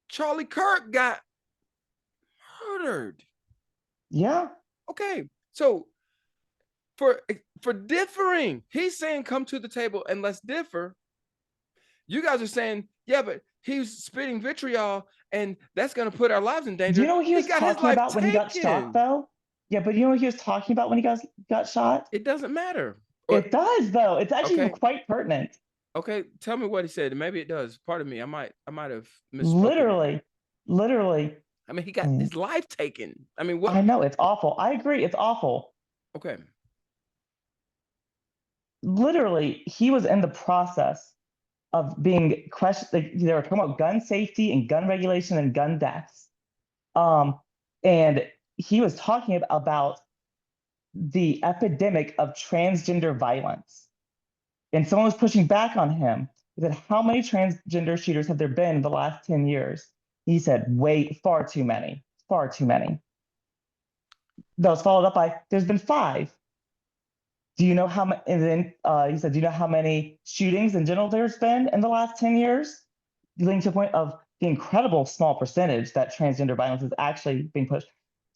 A: Charlie Kirk got murdered.
B: Yeah.
A: Okay, so for for differing, he's saying come to the table and let's differ. You guys are saying, yeah, but he's spitting vitriol and that's going to put our lives in
B: Do you
A: danger.
B: know what he
A: He
B: was
A: got his
B: talking
A: life
B: about when he got shot,
A: taken.
B: though? Yeah, but you know what he was talking about when he got shot?
A: It doesn't matter. Or
B: It does, though. It's actually
A: okay,
B: quite pertinent.
A: okay. Tell me what he said. Maybe it does. Pardon me. I might have misspoken.
B: Literally, literally.
A: I mean, he got
B: Mm,
A: his life taken. I mean, what?
B: I know it's awful. I agree. It's awful.
A: Okay,
B: Literally, he was in the process of being questioned. Like, they were talking about gun safety and gun regulation and gun deaths. Um, and he was talking about the epidemic of transgender violence. And someone was pushing back on him. He said, how many transgender shooters have there been in the last 10 years? He said, way, far too many, far too many. That was followed up by, there's been five. Do you know how many? And then he said, do you know how many shootings in general there's been in the last 10 years? Leading to the point of the incredible small percentage that transgender violence is actually being pushed.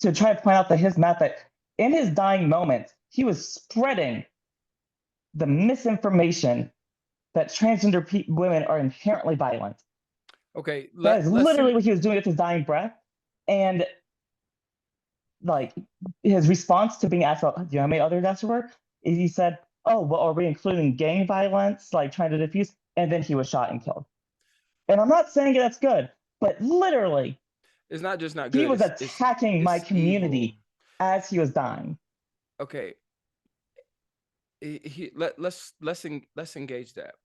B: To try to point out that his math, that in his dying moments, he was spreading the misinformation that transgender women are inherently violent.
A: okay.
B: That is
A: Let's
B: literally
A: see.
B: what he was doing with his dying breath. And like his response to being asked about, do you know how many other deaths were? He said, oh, well, are we including gang violence, like trying to diffuse? And then he was shot and killed. And I'm not saying that's good, but literally,
A: It's not just not
B: he
A: good.
B: was
A: It's
B: attacking my
A: it's evil.
B: community as he was dying.
A: Okay. Let's engage that.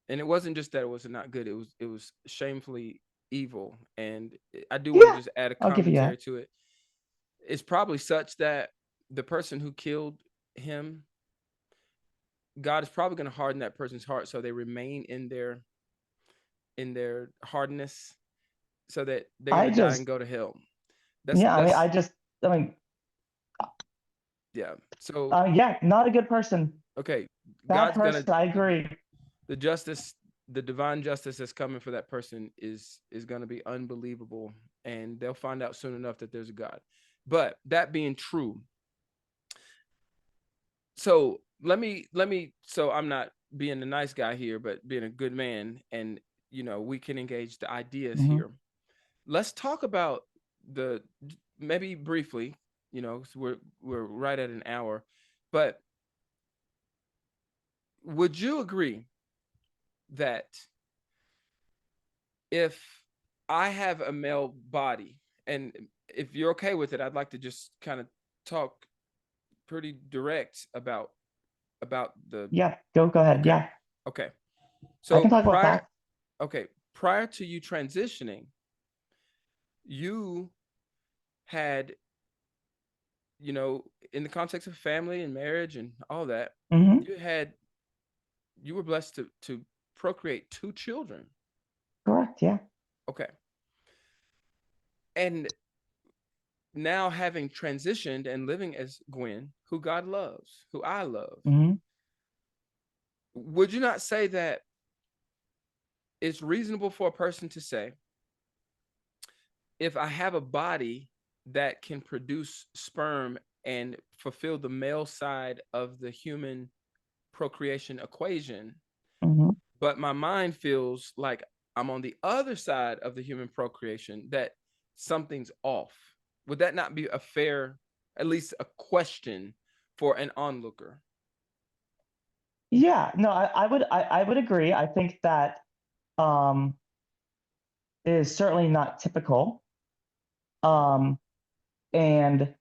A: And it wasn't just that it was not good. It was shamefully evil. And I do want to
B: Yeah,
A: just add a
B: I'll give you
A: commentary
B: that.
A: to it. It's probably such that the person who killed him, God is probably going to harden that person's heart so they remain in their hardness, so that they're going
B: I
A: to die and
B: just,
A: go to hell. That's
B: yeah,
A: that's
B: I mean,
A: yeah. So
B: yeah, not a good person.
A: okay,
B: Bad
A: God's gonna
B: person. I agree.
A: the justice, the divine justice that's coming for that person is going to be unbelievable, and they'll find out soon enough that there's a God. But that being true, so let me so I'm not being a nice guy here, but being a good man, and we can engage the ideas
B: Mm-hmm.
A: here. Let's talk about the maybe briefly, 'cause we're right at an hour, but would you agree that if I have a male body, and if you're okay with it, I'd like to just kind of talk pretty direct about the
B: Yeah, go ahead.
A: okay.
B: Yeah,
A: Okay.
B: I can
A: So
B: talk about that.
A: prior to you transitioning, you had, in the context of family and marriage and all that,
B: Mm-hmm.
A: you were blessed to procreate two children.
B: Correct. Yeah.
A: Okay. And now having transitioned and living as Gwen, who God loves, who I love,
B: Mm-hmm.
A: would you not say that it's reasonable for a person to say, if I have a body that can produce sperm and fulfill the male side of the human procreation equation,
B: Mm-hmm.
A: but my mind feels like I'm on the other side of the human procreation, that something's off? Would that not be a fair, at least a question for an onlooker?
B: Yeah. No, I would agree. I think that um is certainly not typical. Um, and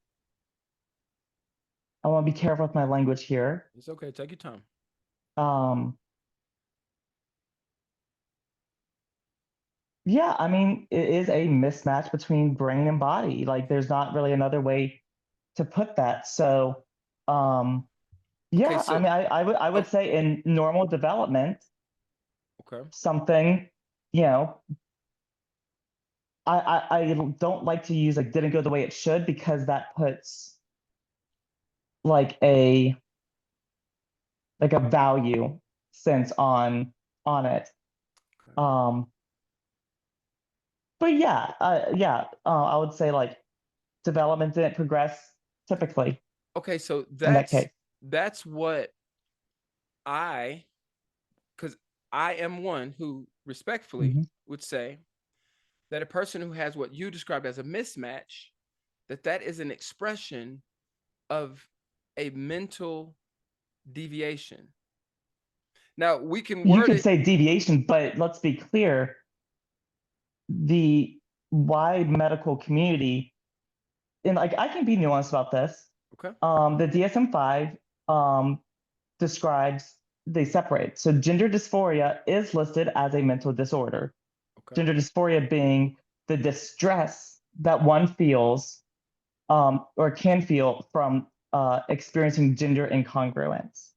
B: I want to be careful with my language here.
A: It's okay. Take your time.
B: Um, yeah, I mean, it is a mismatch between brain and body. Like, there's not really another way to put that. So, um,
A: Okay.
B: yeah, I
A: So,
B: mean, I would
A: oh,
B: say in normal development,
A: okay.
B: something, you know, I don't like to use like didn't go the way it should, because that puts like a value sense on it.
A: Okay.
B: Um, but yeah, I would say like development didn't progress typically
A: Okay, so
B: in that case.
A: that's what I, because I am one who respectfully
B: Hmm.
A: would say that a person who has what you described as a mismatch, that is an expression of a mental deviation. Now we can
B: You
A: word
B: could
A: it.
B: say deviation, but let's be clear, the wide medical community, and like I can be nuanced about this.
A: Okay.
B: The DSM-5 um, describes, they separate. So gender dysphoria is listed as a mental disorder.
A: Okay.
B: Gender dysphoria being the distress that one feels or can feel from experiencing gender incongruence.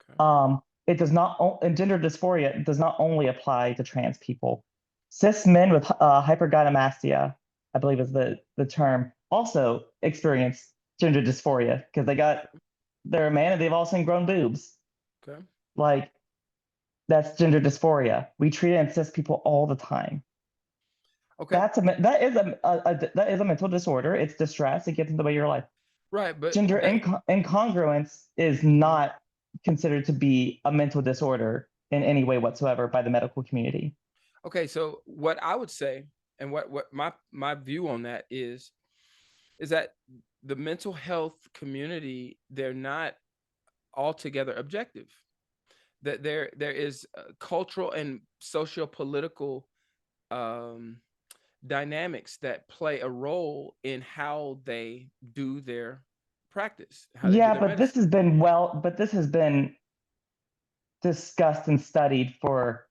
A: Okay.
B: It does not, and gender dysphoria does not only apply to trans people. Cis men with hypergynecomastia, I believe is the term, also experience gender dysphoria because they're a man and they've all seen grown boobs.
A: Okay.
B: Like, that's gender dysphoria. We treat it in cis people all the time.
A: Okay.
B: That is a mental disorder. It's distress. It gets in the way of your life.
A: Right, but
B: Gender
A: that.
B: incongruence is
A: Mhm.
B: not considered to be a mental disorder in any way whatsoever by the medical community.
A: Okay, so what I would say, and what my view on that is that the mental health community, they're not altogether objective. That there is cultural and socio-political um, dynamics that play a role in how they do their practice, how they do
B: Yeah,
A: their medicine.
B: but this has been discussed and studied for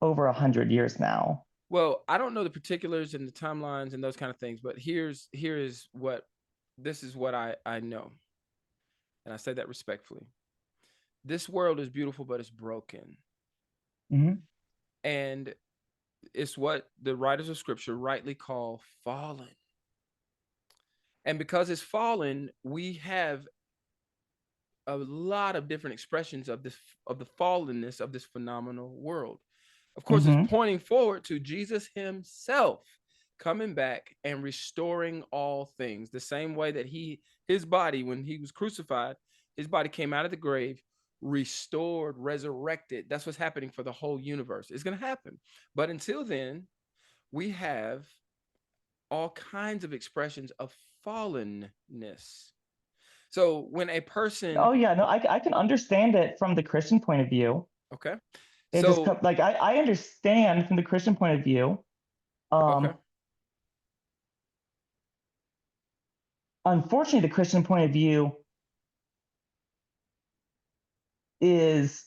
B: over 100 years now.
A: Well, I don't know the particulars and the timelines and those kind of things, but here is what this is what I know, and I say that respectfully. This world is beautiful, but it's broken,
B: Hmm.
A: and it's what the writers of Scripture rightly call fallen. And because it's fallen, we have a lot of different expressions of this, of the fallenness of this phenomenal world. Of course, it's
B: Hmm.
A: pointing forward to Jesus himself coming back and restoring all things, the same way that his body, when he was crucified, his body came out of the grave, restored, resurrected. That's what's happening for the whole universe. It's going to happen. But until then, we have all kinds of expressions of fallenness. So when a person,
B: Oh yeah, no, I can understand it from the Christian point of view.
A: okay,
B: It just
A: so
B: like I understand from the Christian point of view.
A: okay,
B: Um, Unfortunately, the Christian point of view is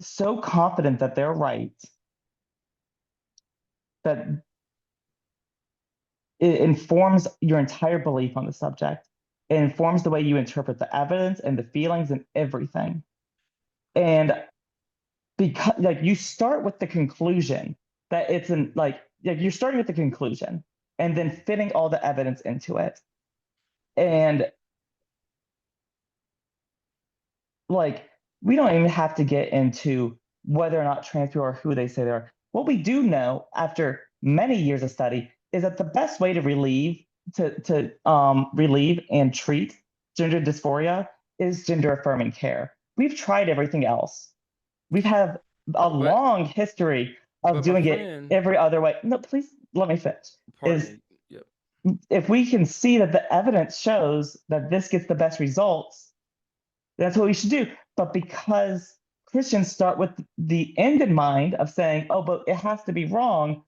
B: so confident that they're right that it informs your entire belief on the subject. It informs the way you interpret the evidence and the feelings and everything. And because like you start with the conclusion that it's in like you're starting with the conclusion and then fitting all the evidence into it.
A: okay,
B: And like we don't even have to get into whether or not trans people are who they say they are. What we do know after many years of study is that the best way to relieve and treat gender dysphoria is gender affirming care. We've tried everything else. We've had a
A: but
B: long history of
A: my
B: doing it
A: friend,
B: every other way. No, please let me finish.
A: pardon
B: Is
A: me. Yep.
B: if we can see that the evidence shows that this gets the best results, that's what we should do. But because Christians start with the end in mind of saying, oh, but it has to be wrong,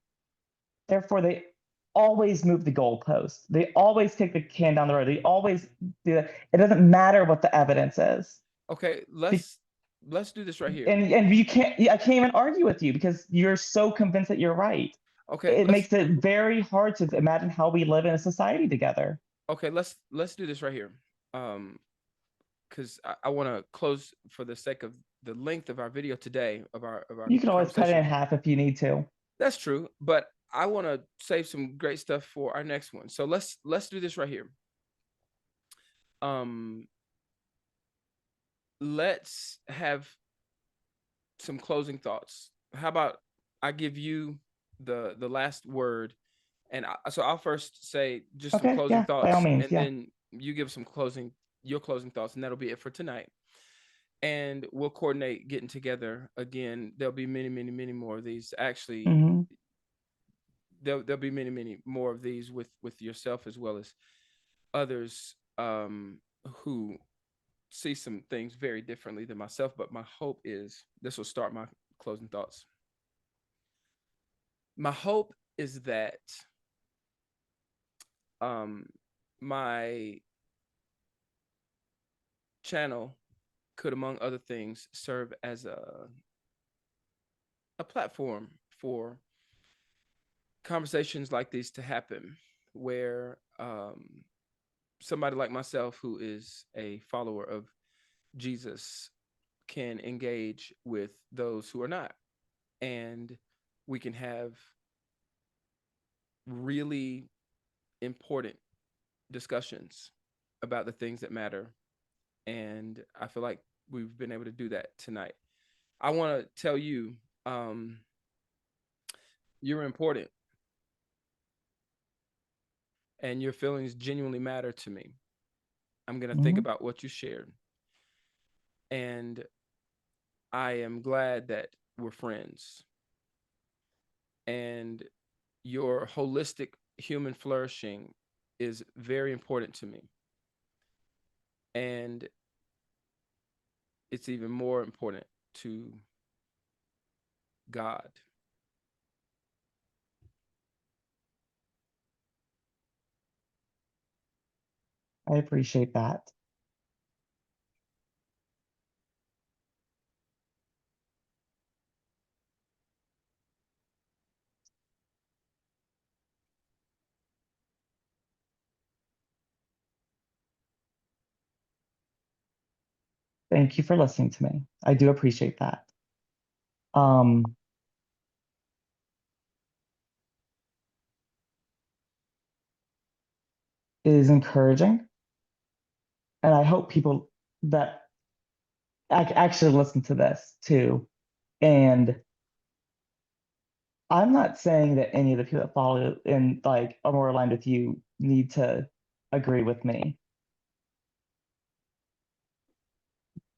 B: therefore they always move the goalpost. They always take the can down the road. They always do that. It doesn't matter what the evidence is.
A: Okay,
B: Be-
A: let's do this right here.
B: and you can't, I can't even argue with you because you're so convinced that you're right.
A: Okay,
B: It
A: let's
B: makes it very hard to imagine how we live in a society together.
A: okay, let's do this right here. Um, because I want to close for the sake of the length of our video today, of our
B: You can always cut it in
A: conversation.
B: half if you need to.
A: That's true, but I want to save some great stuff for our next one. So let's do this right here. Um, let's have some closing thoughts. How about I give you the last word, and so I'll first say just some
B: Okay,
A: closing
B: yeah, by all
A: thoughts,
B: means,
A: and
B: yeah.
A: then you give some closing your closing thoughts, and that'll be it for tonight. And we'll coordinate getting together again. There'll be many, many, many more of these. Actually,
B: Mm-hmm.
A: there'll be many, many more of these with yourself as well as others who see some things very differently than myself. But my hope is this will start my closing thoughts. My hope is that um, my channel could, among other things, serve as a platform for conversations like these to happen, where somebody like myself, who is a follower of Jesus, can engage with those who are not. And we can have really important discussions about the things that matter. And I feel like we've been able to do that tonight. I want to tell you, um, you're important and your feelings genuinely matter to me. I'm going to think
B: Mm-hmm.
A: about what you shared. And I am glad that we're friends. And your holistic human flourishing is very important to me. And it's even more important to God.
B: I appreciate that. Thank you for listening to me. I do appreciate that. Um, it is encouraging, and I hope people that actually listen to this too. And I'm not saying that any of the people that follow and like are more aligned with you need to agree with me,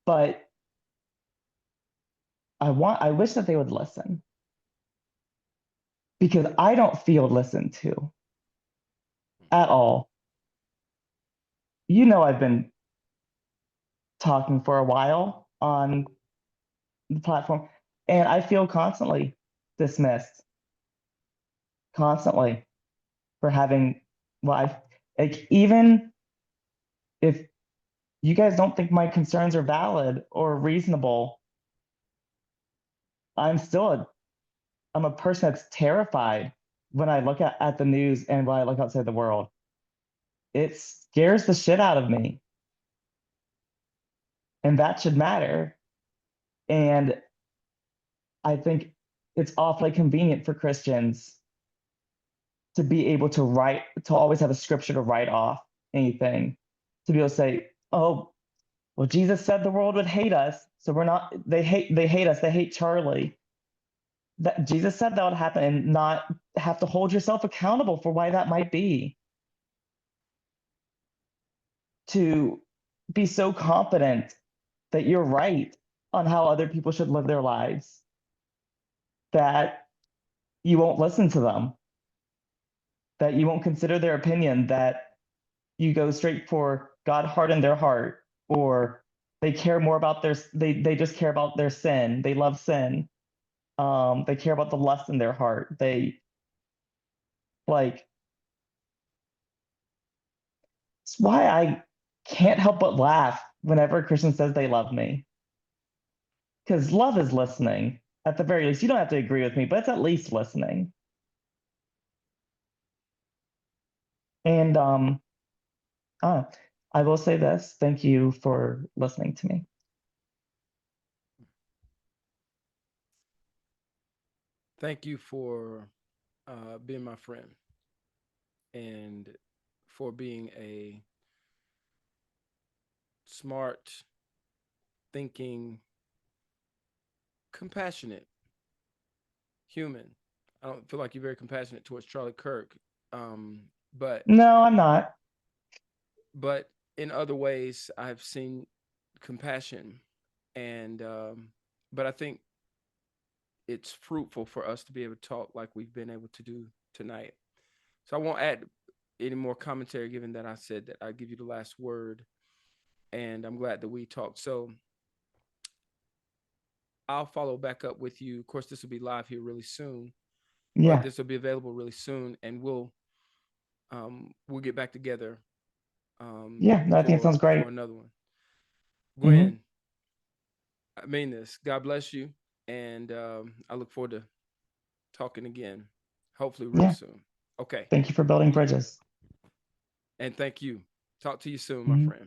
B: but I wish that they would listen because I don't feel listened to at all. I've been talking for a while on the platform, and I feel constantly dismissed, constantly for having, well, like, even if you guys don't think my concerns are valid or reasonable, I'm still I'm a person that's terrified when I look at the news and when I look outside the world. It scares the shit out of me. And that should matter. And I think it's awfully convenient for Christians to be able to always have a scripture to write off anything, to be able to say, oh, well, Jesus said the world would hate us. So we're not, they hate us. They hate Charlie. That Jesus said that would happen and not have to hold yourself accountable for why that might be. To be so confident that you're right on how other people should live their lives that you won't listen to them, that you won't consider their opinion, that you go straight for God hardened their heart, or they care more about they just care about their sin. They love sin. They care about the lust in their heart. They like it's why I can't help but laugh whenever a Christian says they love me. Because love is listening. At the very least, you don't have to agree with me, but it's at least listening. And uh, I will say this: thank you for listening to me.
A: Thank you for being my friend and for being a smart, thinking, compassionate human. I don't feel like you're very compassionate towards Charlie Kirk, um, but
B: No, I'm not.
A: but in other ways, I've seen compassion, and but I think it's fruitful for us to be able to talk like we've been able to do tonight. So I won't add any more commentary, given that I said that I give you the last word, and I'm glad that we talked. So I'll follow back up with you. Of course, this will be live here really soon, or
B: Yeah.
A: this will be available really soon, and we'll get back together
B: Yeah. No, I think it sounds
A: for
B: great.
A: another one.
B: Hmm.
A: Gwen, I mean this. God bless you, and I look forward to talking again, hopefully real
B: Yeah.
A: soon. Okay,
B: Thank you for building bridges.
A: and thank you. Talk to you soon, my
B: Mhm.
A: friend.